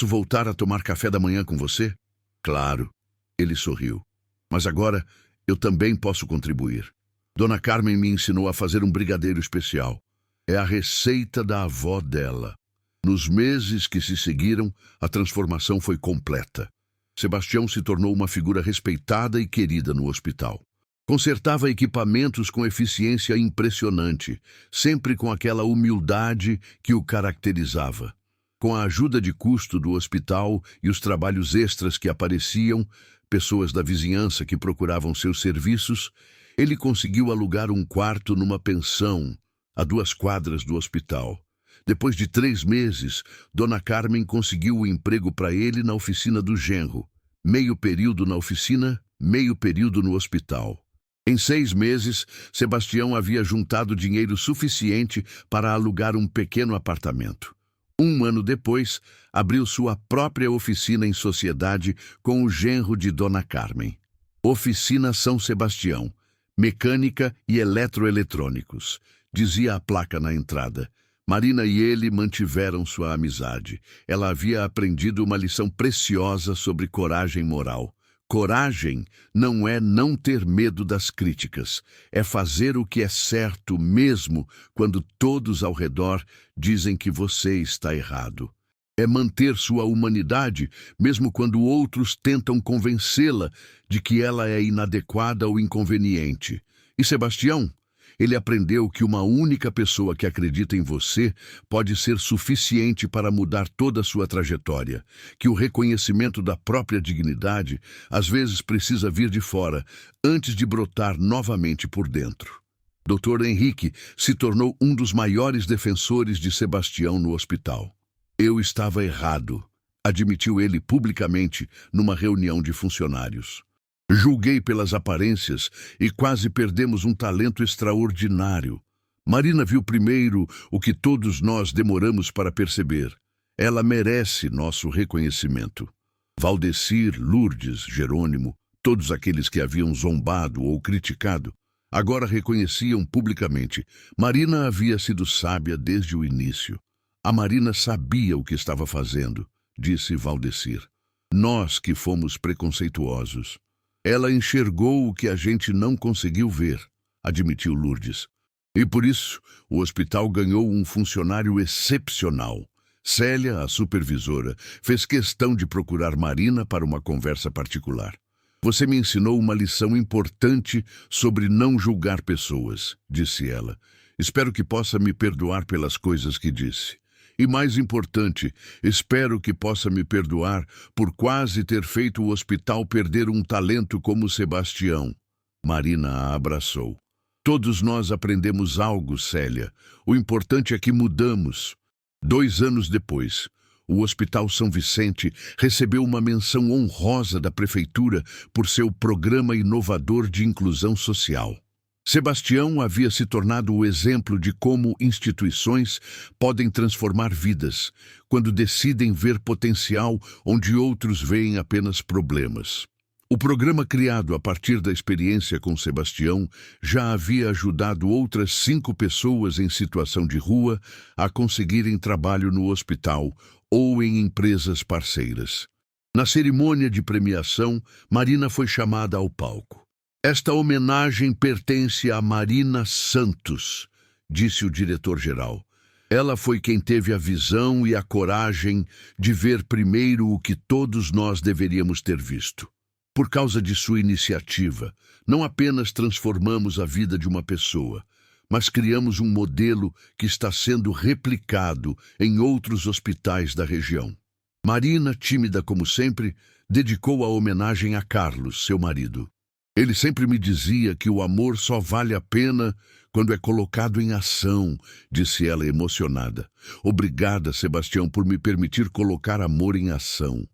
voltar a tomar café da manhã com você? Claro. Ele sorriu. Mas agora eu também posso contribuir. Dona Carmen me ensinou a fazer um brigadeiro especial. É a receita da avó dela. Nos meses que se seguiram, a transformação foi completa. Sebastião se tornou uma figura respeitada e querida no hospital. Consertava equipamentos com eficiência impressionante, sempre com aquela humildade que o caracterizava. Com a ajuda de custo do hospital e os trabalhos extras que apareciam, pessoas da vizinhança que procuravam seus serviços, ele conseguiu alugar um quarto numa pensão, a 2 quadras do hospital. Depois de 3 meses, Dona Carmen conseguiu o emprego para ele na oficina do genro. Meio período na oficina, meio período no hospital. Em 6 meses, Sebastião havia juntado dinheiro suficiente para alugar um pequeno apartamento. 1 ano depois, abriu sua própria oficina em sociedade com o genro de Dona Carmen. Oficina São Sebastião, mecânica e eletroeletrônicos, dizia a placa na entrada. Marina e ele mantiveram sua amizade. Ela havia aprendido uma lição preciosa sobre coragem moral. Coragem não é não ter medo das críticas, é fazer o que é certo mesmo quando todos ao redor dizem que você está errado. É manter sua humanidade mesmo quando outros tentam convencê-la de que ela é inadequada ou inconveniente. E Sebastião? Ele aprendeu que uma única pessoa que acredita em você pode ser suficiente para mudar toda a sua trajetória, que o reconhecimento da própria dignidade às vezes precisa vir de fora, antes de brotar novamente por dentro. Dr. Henrique se tornou um dos maiores defensores de Sebastião no hospital. Eu estava errado, admitiu ele publicamente numa reunião de funcionários. Julguei pelas aparências e quase perdemos um talento extraordinário. Marina viu primeiro o que todos nós demoramos para perceber. Ela merece nosso reconhecimento. Valdecir, Lourdes, Jerônimo, todos aqueles que haviam zombado ou criticado, agora reconheciam publicamente. Marina havia sido sábia desde o início. A Marina sabia o que estava fazendo, disse Valdecir. Nós que fomos preconceituosos. Ela enxergou o que a gente não conseguiu ver, admitiu Lourdes. E por isso, o hospital ganhou um funcionário excepcional. Célia, a supervisora, fez questão de procurar Marina para uma conversa particular. Você me ensinou uma lição importante sobre não julgar pessoas, disse ela. Espero que possa me perdoar pelas coisas que disse. E mais importante, espero que possa me perdoar por quase ter feito o hospital perder um talento como Sebastião. Marina a abraçou. Todos nós aprendemos algo, Célia. O importante é que mudamos. 2 anos depois, o Hospital São Vicente recebeu uma menção honrosa da Prefeitura por seu programa inovador de inclusão social. Sebastião havia se tornado o exemplo de como instituições podem transformar vidas quando decidem ver potencial onde outros veem apenas problemas. O programa criado a partir da experiência com Sebastião já havia ajudado outras 5 pessoas em situação de rua a conseguirem trabalho no hospital ou em empresas parceiras. Na cerimônia de premiação, Marina foi chamada ao palco. Esta homenagem pertence a Marina Santos, disse o diretor-geral. Ela foi quem teve a visão e a coragem de ver primeiro o que todos nós deveríamos ter visto. Por causa de sua iniciativa, não apenas transformamos a vida de uma pessoa, mas criamos um modelo que está sendo replicado em outros hospitais da região. Marina, tímida como sempre, dedicou a homenagem a Carlos, seu marido. Ele sempre me dizia que o amor só vale a pena quando é colocado em ação, disse ela emocionada. Obrigada, Sebastião, por me permitir colocar amor em ação.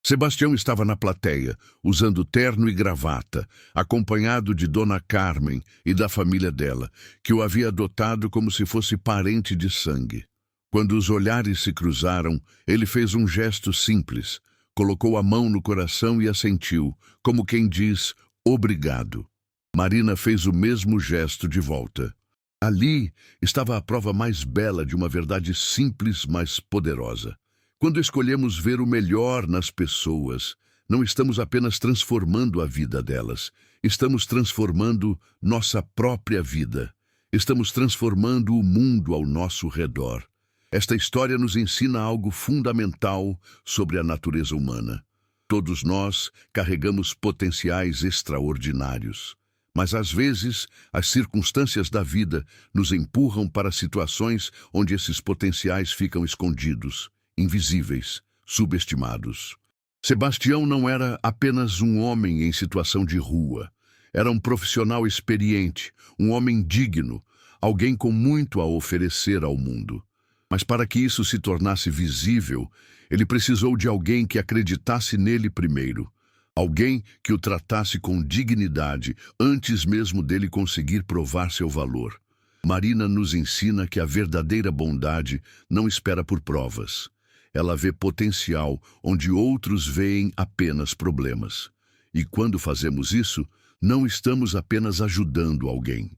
Sebastião estava na plateia, usando terno e gravata, acompanhado de Dona Carmen e da família dela, que o havia adotado como se fosse parente de sangue. Quando os olhares se cruzaram, ele fez um gesto simples, colocou a mão no coração e assentiu, como quem diz, obrigado. Marina fez o mesmo gesto de volta. Ali estava a prova mais bela de uma verdade simples, mas poderosa. Quando escolhemos ver o melhor nas pessoas, não estamos apenas transformando a vida delas, estamos transformando nossa própria vida. Estamos transformando o mundo ao nosso redor. Esta história nos ensina algo fundamental sobre a natureza humana. Todos nós carregamos potenciais extraordinários, mas às vezes as circunstâncias da vida nos empurram para situações onde esses potenciais ficam escondidos, invisíveis, subestimados. Sebastião não era apenas um homem em situação de rua. Era um profissional experiente, um homem digno, alguém com muito a oferecer ao mundo. Mas para que isso se tornasse visível, ele precisou de alguém que acreditasse nele primeiro. Alguém que o tratasse com dignidade antes mesmo dele conseguir provar seu valor. Marina nos ensina que a verdadeira bondade não espera por provas. Ela vê potencial onde outros veem apenas problemas. E quando fazemos isso, não estamos apenas ajudando alguém.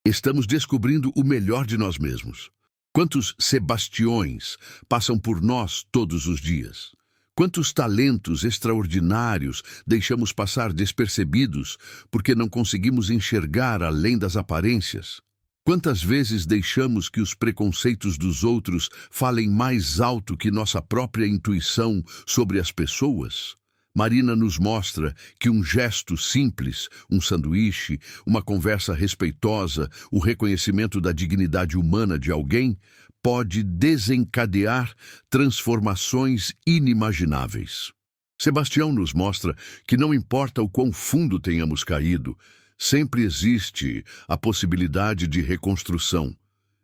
Estamos descobrindo o melhor de nós mesmos. Quantos Sebastiões passam por nós todos os dias? Quantos talentos extraordinários deixamos passar despercebidos porque não conseguimos enxergar além das aparências? Quantas vezes deixamos que os preconceitos dos outros falem mais alto que nossa própria intuição sobre as pessoas? Marina nos mostra que um gesto simples, um sanduíche, uma conversa respeitosa, o reconhecimento da dignidade humana de alguém, pode desencadear transformações inimagináveis. Sebastião nos mostra que não importa o quão fundo tenhamos caído, sempre existe a possibilidade de reconstrução,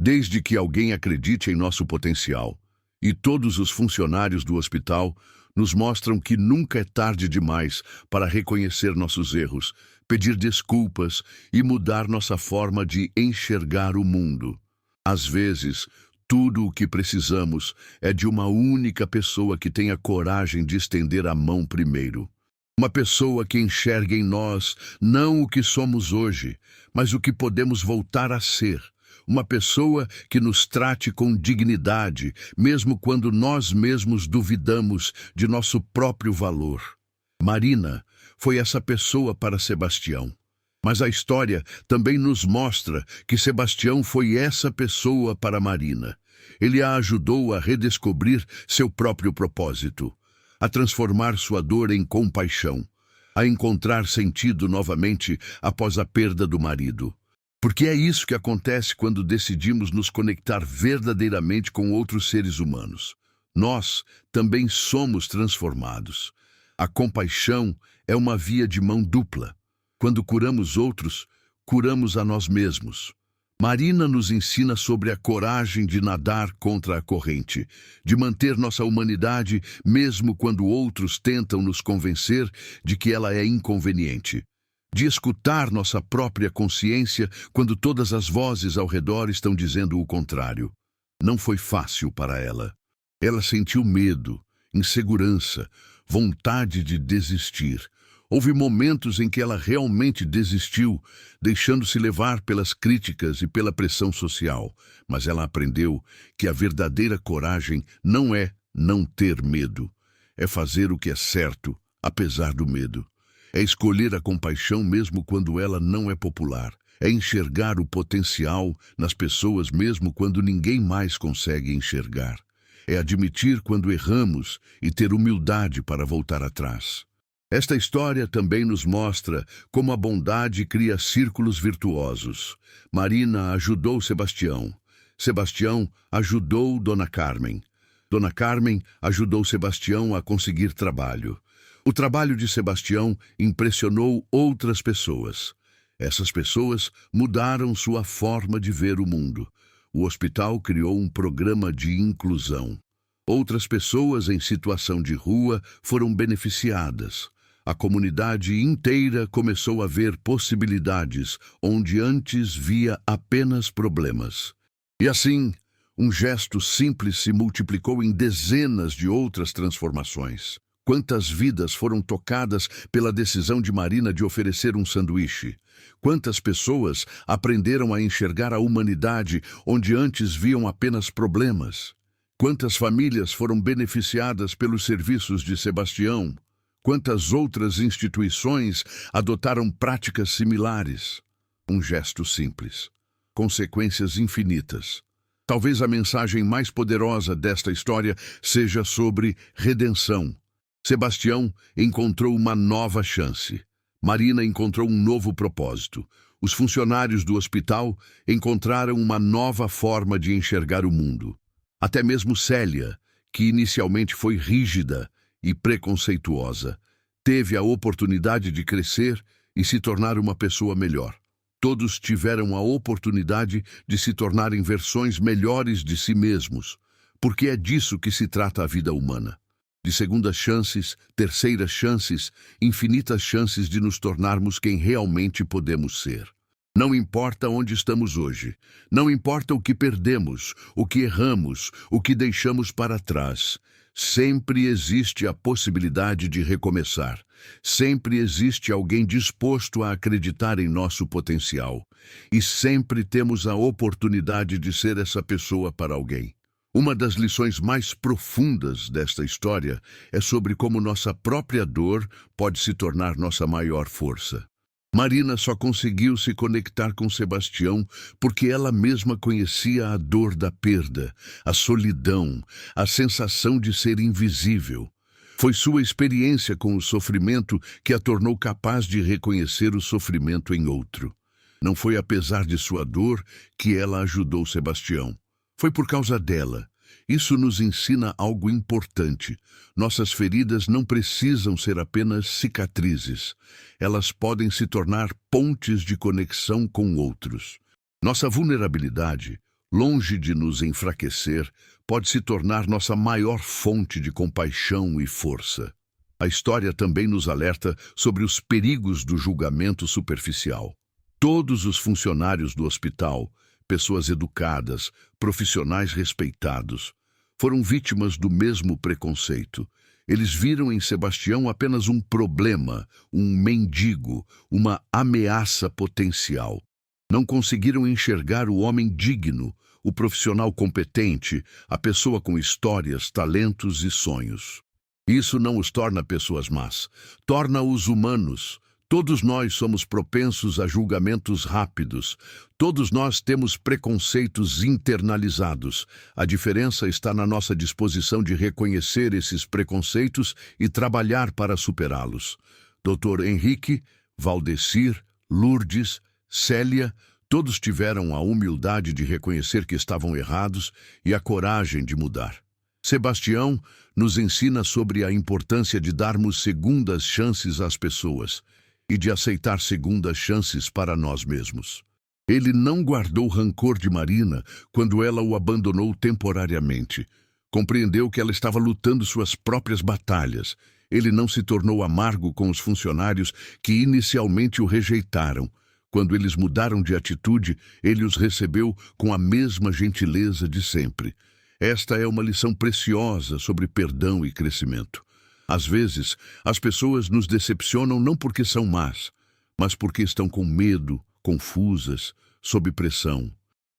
desde que alguém acredite em nosso potencial. E todos os funcionários do hospital nos mostram que nunca é tarde demais para reconhecer nossos erros, pedir desculpas e mudar nossa forma de enxergar o mundo. Às vezes, tudo o que precisamos é de uma única pessoa que tenha coragem de estender a mão primeiro. Uma pessoa que enxergue em nós não o que somos hoje, mas o que podemos voltar a ser. Uma pessoa que nos trate com dignidade, mesmo quando nós mesmos duvidamos de nosso próprio valor. Marina foi essa pessoa para Sebastião. Mas a história também nos mostra que Sebastião foi essa pessoa para Marina. Ele a ajudou a redescobrir seu próprio propósito, a transformar sua dor em compaixão, a encontrar sentido novamente após a perda do marido. Porque é isso que acontece quando decidimos nos conectar verdadeiramente com outros seres humanos. Nós também somos transformados. A compaixão é uma via de mão dupla. Quando curamos outros, curamos a nós mesmos. Marina nos ensina sobre a coragem de nadar contra a corrente, de manter nossa humanidade mesmo quando outros tentam nos convencer de que ela é inconveniente, de escutar nossa própria consciência quando todas as vozes ao redor estão dizendo o contrário. Não foi fácil para ela. Ela sentiu medo, insegurança, vontade de desistir. Houve momentos em que ela realmente desistiu, deixando-se levar pelas críticas e pela pressão social. Mas ela aprendeu que a verdadeira coragem não é não ter medo. É fazer o que é certo, apesar do medo. É escolher a compaixão mesmo quando ela não é popular. É enxergar o potencial nas pessoas mesmo quando ninguém mais consegue enxergar. É admitir quando erramos e ter humildade para voltar atrás. Esta história também nos mostra como a bondade cria círculos virtuosos. Marina ajudou Sebastião. Sebastião ajudou Dona Carmen. Dona Carmen ajudou Sebastião a conseguir trabalho. O trabalho de Sebastião impressionou outras pessoas. Essas pessoas mudaram sua forma de ver o mundo. O hospital criou um programa de inclusão. Outras pessoas em situação de rua foram beneficiadas. A comunidade inteira começou a ver possibilidades onde antes via apenas problemas. E assim, um gesto simples se multiplicou em dezenas de outras transformações. Quantas vidas foram tocadas pela decisão de Marina de oferecer um sanduíche? Quantas pessoas aprenderam a enxergar a humanidade onde antes viam apenas problemas? Quantas famílias foram beneficiadas pelos serviços de Sebastião? Quantas outras instituições adotaram práticas similares? Um gesto simples. Consequências infinitas. Talvez a mensagem mais poderosa desta história seja sobre redenção. Sebastião encontrou uma nova chance. Marina encontrou um novo propósito. Os funcionários do hospital encontraram uma nova forma de enxergar o mundo. Até mesmo Célia, que inicialmente foi rígida e preconceituosa, teve a oportunidade de crescer e se tornar uma pessoa melhor. Todos tiveram a oportunidade de se tornarem versões melhores de si mesmos, porque é disso que se trata a vida humana. De segundas chances, terceiras chances, infinitas chances de nos tornarmos quem realmente podemos ser. Não importa onde estamos hoje, não importa o que perdemos, o que erramos, o que deixamos para trás. Sempre existe a possibilidade de recomeçar. Sempre existe alguém disposto a acreditar em nosso potencial. E sempre temos a oportunidade de ser essa pessoa para alguém. Uma das lições mais profundas desta história é sobre como nossa própria dor pode se tornar nossa maior força. Marina só conseguiu se conectar com Sebastião porque ela mesma conhecia a dor da perda, a solidão, a sensação de ser invisível. Foi sua experiência com o sofrimento que a tornou capaz de reconhecer o sofrimento em outro. Não foi apesar de sua dor que ela ajudou Sebastião. Foi por causa dela. Isso nos ensina algo importante. Nossas feridas não precisam ser apenas cicatrizes. Elas podem se tornar pontes de conexão com outros. Nossa vulnerabilidade, longe de nos enfraquecer, pode se tornar nossa maior fonte de compaixão e força. A história também nos alerta sobre os perigos do julgamento superficial. Todos os funcionários do hospital, pessoas educadas, profissionais respeitados, foram vítimas do mesmo preconceito. Eles viram em Sebastião apenas um problema, um mendigo, uma ameaça potencial. Não conseguiram enxergar o homem digno, o profissional competente, a pessoa com histórias, talentos e sonhos. Isso não os torna pessoas más, torna-os humanos. Todos nós somos propensos a julgamentos rápidos. Todos nós temos preconceitos internalizados. A diferença está na nossa disposição de reconhecer esses preconceitos e trabalhar para superá-los. Dr. Henrique, Valdecir, Lourdes, Célia, todos tiveram a humildade de reconhecer que estavam errados e a coragem de mudar. Sebastião nos ensina sobre a importância de darmos segundas chances às pessoas e de aceitar segundas chances para nós mesmos. Ele não guardou rancor de Marina quando ela o abandonou temporariamente. Compreendeu que ela estava lutando suas próprias batalhas. Ele não se tornou amargo com os funcionários que inicialmente o rejeitaram. Quando eles mudaram de atitude, ele os recebeu com a mesma gentileza de sempre. Esta é uma lição preciosa sobre perdão e crescimento. Às vezes, as pessoas nos decepcionam não porque são más, mas porque estão com medo, confusas, sob pressão.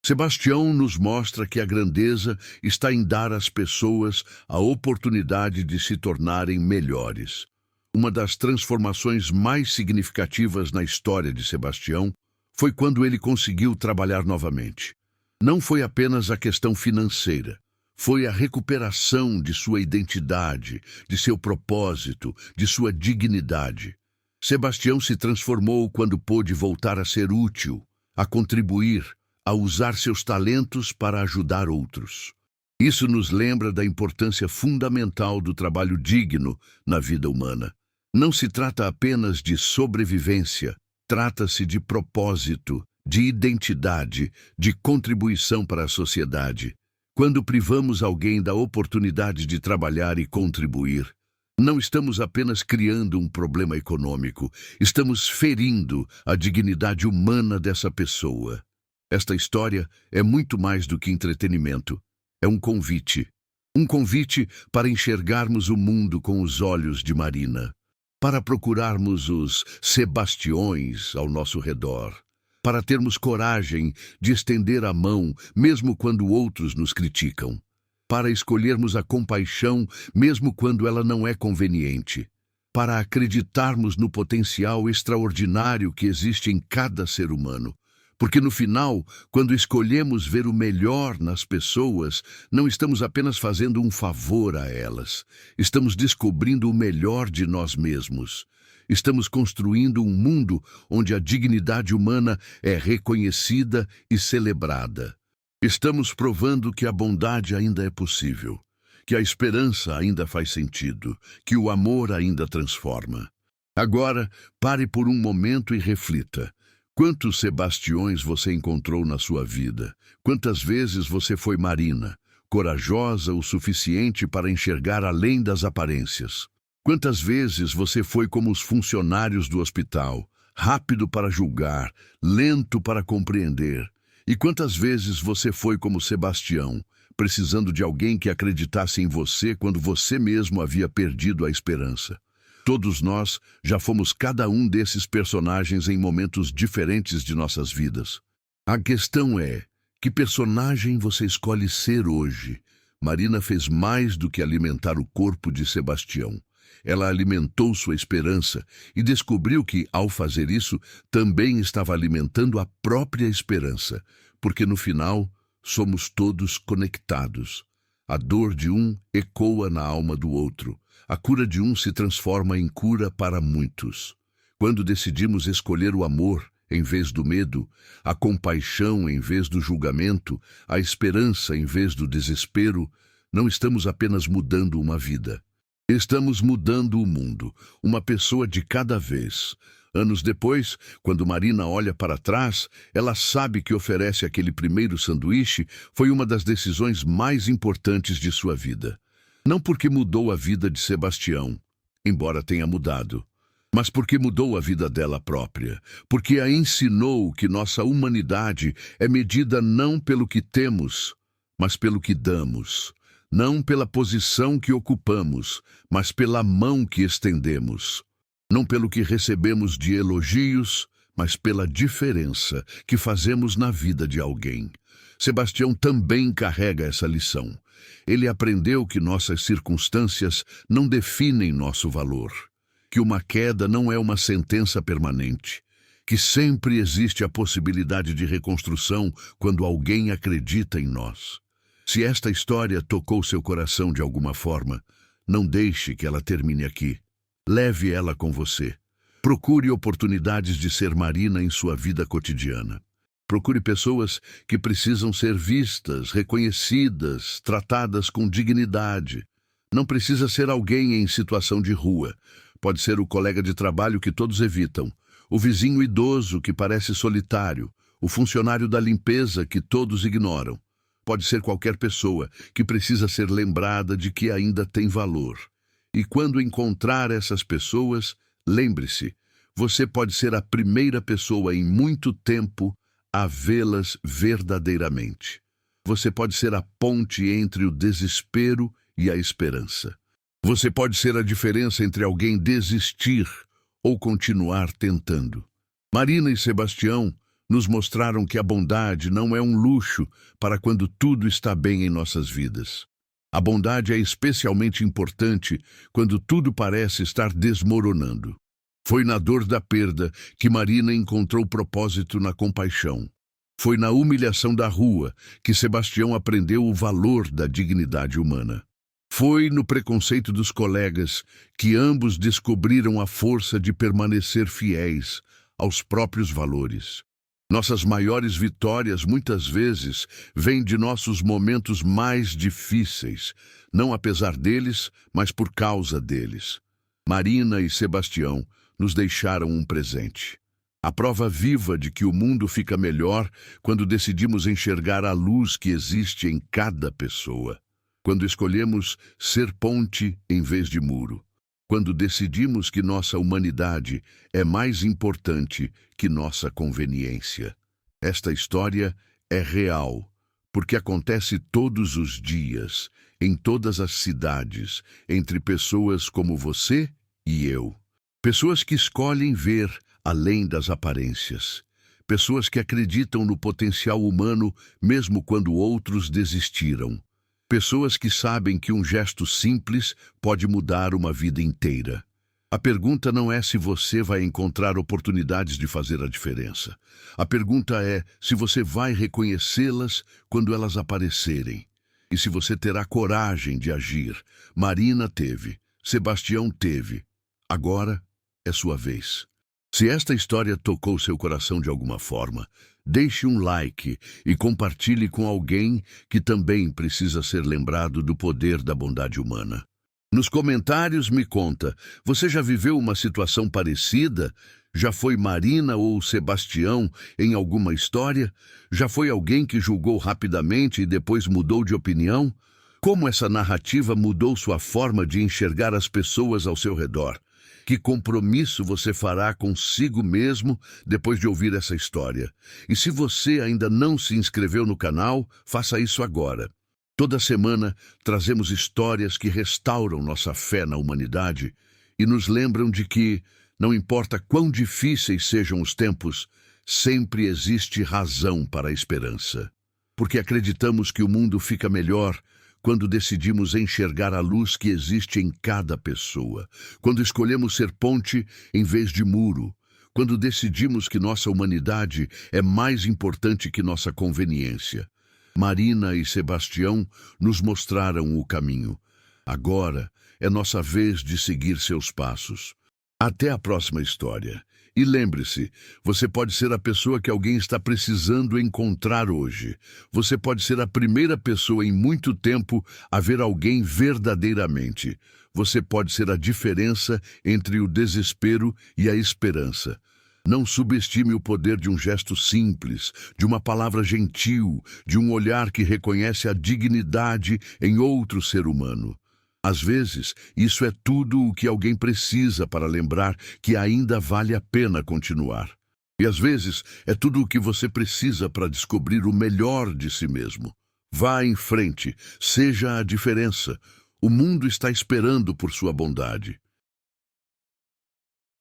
Sebastião nos mostra que a grandeza está em dar às pessoas a oportunidade de se tornarem melhores. Uma das transformações mais significativas na história de Sebastião foi quando ele conseguiu trabalhar novamente. Não foi apenas a questão financeira, foi a recuperação de sua identidade, de seu propósito, de sua dignidade. Sebastião se transformou quando pôde voltar a ser útil, a contribuir, a usar seus talentos para ajudar outros. Isso nos lembra da importância fundamental do trabalho digno na vida humana. Não se trata apenas de sobrevivência, trata-se de propósito, de identidade, de contribuição para a sociedade. Quando privamos alguém da oportunidade de trabalhar e contribuir, não estamos apenas criando um problema econômico, estamos ferindo a dignidade humana dessa pessoa. Esta história é muito mais do que entretenimento. É um convite. Um convite para enxergarmos o mundo com os olhos de Marina, para procurarmos os Sebastiões ao nosso redor, para termos coragem de estender a mão mesmo quando outros nos criticam, para escolhermos a compaixão mesmo quando ela não é conveniente, para acreditarmos no potencial extraordinário que existe em cada ser humano. Porque no final, quando escolhemos ver o melhor nas pessoas, não estamos apenas fazendo um favor a elas, estamos descobrindo o melhor de nós mesmos. Estamos construindo um mundo onde a dignidade humana é reconhecida e celebrada. Estamos provando que a bondade ainda é possível, que a esperança ainda faz sentido, que o amor ainda transforma. Agora, pare por um momento e reflita. Quantos Sebastiões você encontrou na sua vida? Quantas vezes você foi Marina, corajosa o suficiente para enxergar além das aparências? Quantas vezes você foi como os funcionários do hospital, rápido para julgar, lento para compreender? E quantas vezes você foi como Sebastião, precisando de alguém que acreditasse em você quando você mesmo havia perdido a esperança? Todos nós já fomos cada um desses personagens em momentos diferentes de nossas vidas. A questão é, que personagem você escolhe ser hoje? Marina fez mais do que alimentar o corpo de Sebastião. Ela alimentou sua esperança e descobriu que, ao fazer isso, também estava alimentando a própria esperança, porque no final somos todos conectados. A dor de um ecoa na alma do outro. A cura de um se transforma em cura para muitos. Quando decidimos escolher o amor em vez do medo, a compaixão em vez do julgamento, a esperança em vez do desespero, não estamos apenas mudando uma vida. Estamos mudando o mundo, uma pessoa de cada vez. Anos depois, quando Marina olha para trás, ela sabe que oferece aquele primeiro sanduíche foi uma das decisões mais importantes de sua vida. Não porque mudou a vida de Sebastião, embora tenha mudado, mas porque mudou a vida dela própria, porque a ensinou que nossa humanidade é medida não pelo que temos, mas pelo que damos, não pela posição que ocupamos, mas pela mão que estendemos, não pelo que recebemos de elogios, mas pela diferença que fazemos na vida de alguém. Sebastião também carrega essa lição. Ele aprendeu que nossas circunstâncias não definem nosso valor, que uma queda não é uma sentença permanente, que sempre existe a possibilidade de reconstrução quando alguém acredita em nós. Se esta história tocou seu coração de alguma forma, não deixe que ela termine aqui. Leve ela com você. Procure oportunidades de ser Marina em sua vida cotidiana. Procure pessoas que precisam ser vistas, reconhecidas, tratadas com dignidade. Não precisa ser alguém em situação de rua. Pode ser o colega de trabalho que todos evitam, o vizinho idoso que parece solitário, o funcionário da limpeza que todos ignoram. Pode ser qualquer pessoa que precisa ser lembrada de que ainda tem valor. E quando encontrar essas pessoas, lembre-se, você pode ser a primeira pessoa em muito tempo a vê-las verdadeiramente. Você pode ser a ponte entre o desespero e a esperança. Você pode ser a diferença entre alguém desistir ou continuar tentando. Marina e Sebastião nos mostraram que a bondade não é um luxo para quando tudo está bem em nossas vidas. A bondade é especialmente importante quando tudo parece estar desmoronando. Foi na dor da perda que Marina encontrou propósito na compaixão. Foi na humilhação da rua que Sebastião aprendeu o valor da dignidade humana. Foi no preconceito dos colegas que ambos descobriram a força de permanecer fiéis aos próprios valores. Nossas maiores vitórias, muitas vezes, vêm de nossos momentos mais difíceis, não apesar deles, mas por causa deles. Marina e Sebastião nos deixaram um presente. A prova viva de que o mundo fica melhor quando decidimos enxergar a luz que existe em cada pessoa. Quando escolhemos ser ponte em vez de muro. Quando decidimos que nossa humanidade é mais importante que nossa conveniência. Esta história é real, porque acontece todos os dias, em todas as cidades, entre pessoas como você e eu. Pessoas que escolhem ver além das aparências. Pessoas que acreditam no potencial humano mesmo quando outros desistiram. Pessoas que sabem que um gesto simples pode mudar uma vida inteira. A pergunta não é se você vai encontrar oportunidades de fazer a diferença. A pergunta é se você vai reconhecê-las quando elas aparecerem. E se você terá coragem de agir. Marina teve, Sebastião teve. Agora é sua vez. Se esta história tocou seu coração de alguma forma, deixe um like e compartilhe com alguém que também precisa ser lembrado do poder da bondade humana. Nos comentários me conta, você já viveu uma situação parecida? Já foi Marina ou Sebastião em alguma história? Já foi alguém que julgou rapidamente e depois mudou de opinião? Como essa narrativa mudou sua forma de enxergar as pessoas ao seu redor? Que compromisso você fará consigo mesmo depois de ouvir essa história? E se você ainda não se inscreveu no canal, faça isso agora. Toda semana trazemos histórias que restauram nossa fé na humanidade e nos lembram de que, não importa quão difíceis sejam os tempos, sempre existe razão para a esperança. Porque acreditamos que o mundo fica melhor quando decidimos enxergar a luz que existe em cada pessoa, quando escolhemos ser ponte em vez de muro, quando decidimos que nossa humanidade é mais importante que nossa conveniência. Marina e Sebastião nos mostraram o caminho. Agora é nossa vez de seguir seus passos. Até a próxima história. E lembre-se, você pode ser a pessoa que alguém está precisando encontrar hoje. Você pode ser a primeira pessoa em muito tempo a ver alguém verdadeiramente. Você pode ser a diferença entre o desespero e a esperança. Não subestime o poder de um gesto simples, de uma palavra gentil, de um olhar que reconhece a dignidade em outro ser humano. Às vezes, isso é tudo o que alguém precisa para lembrar que ainda vale a pena continuar. E às vezes, é tudo o que você precisa para descobrir o melhor de si mesmo. Vá em frente, seja a diferença. O mundo está esperando por sua bondade.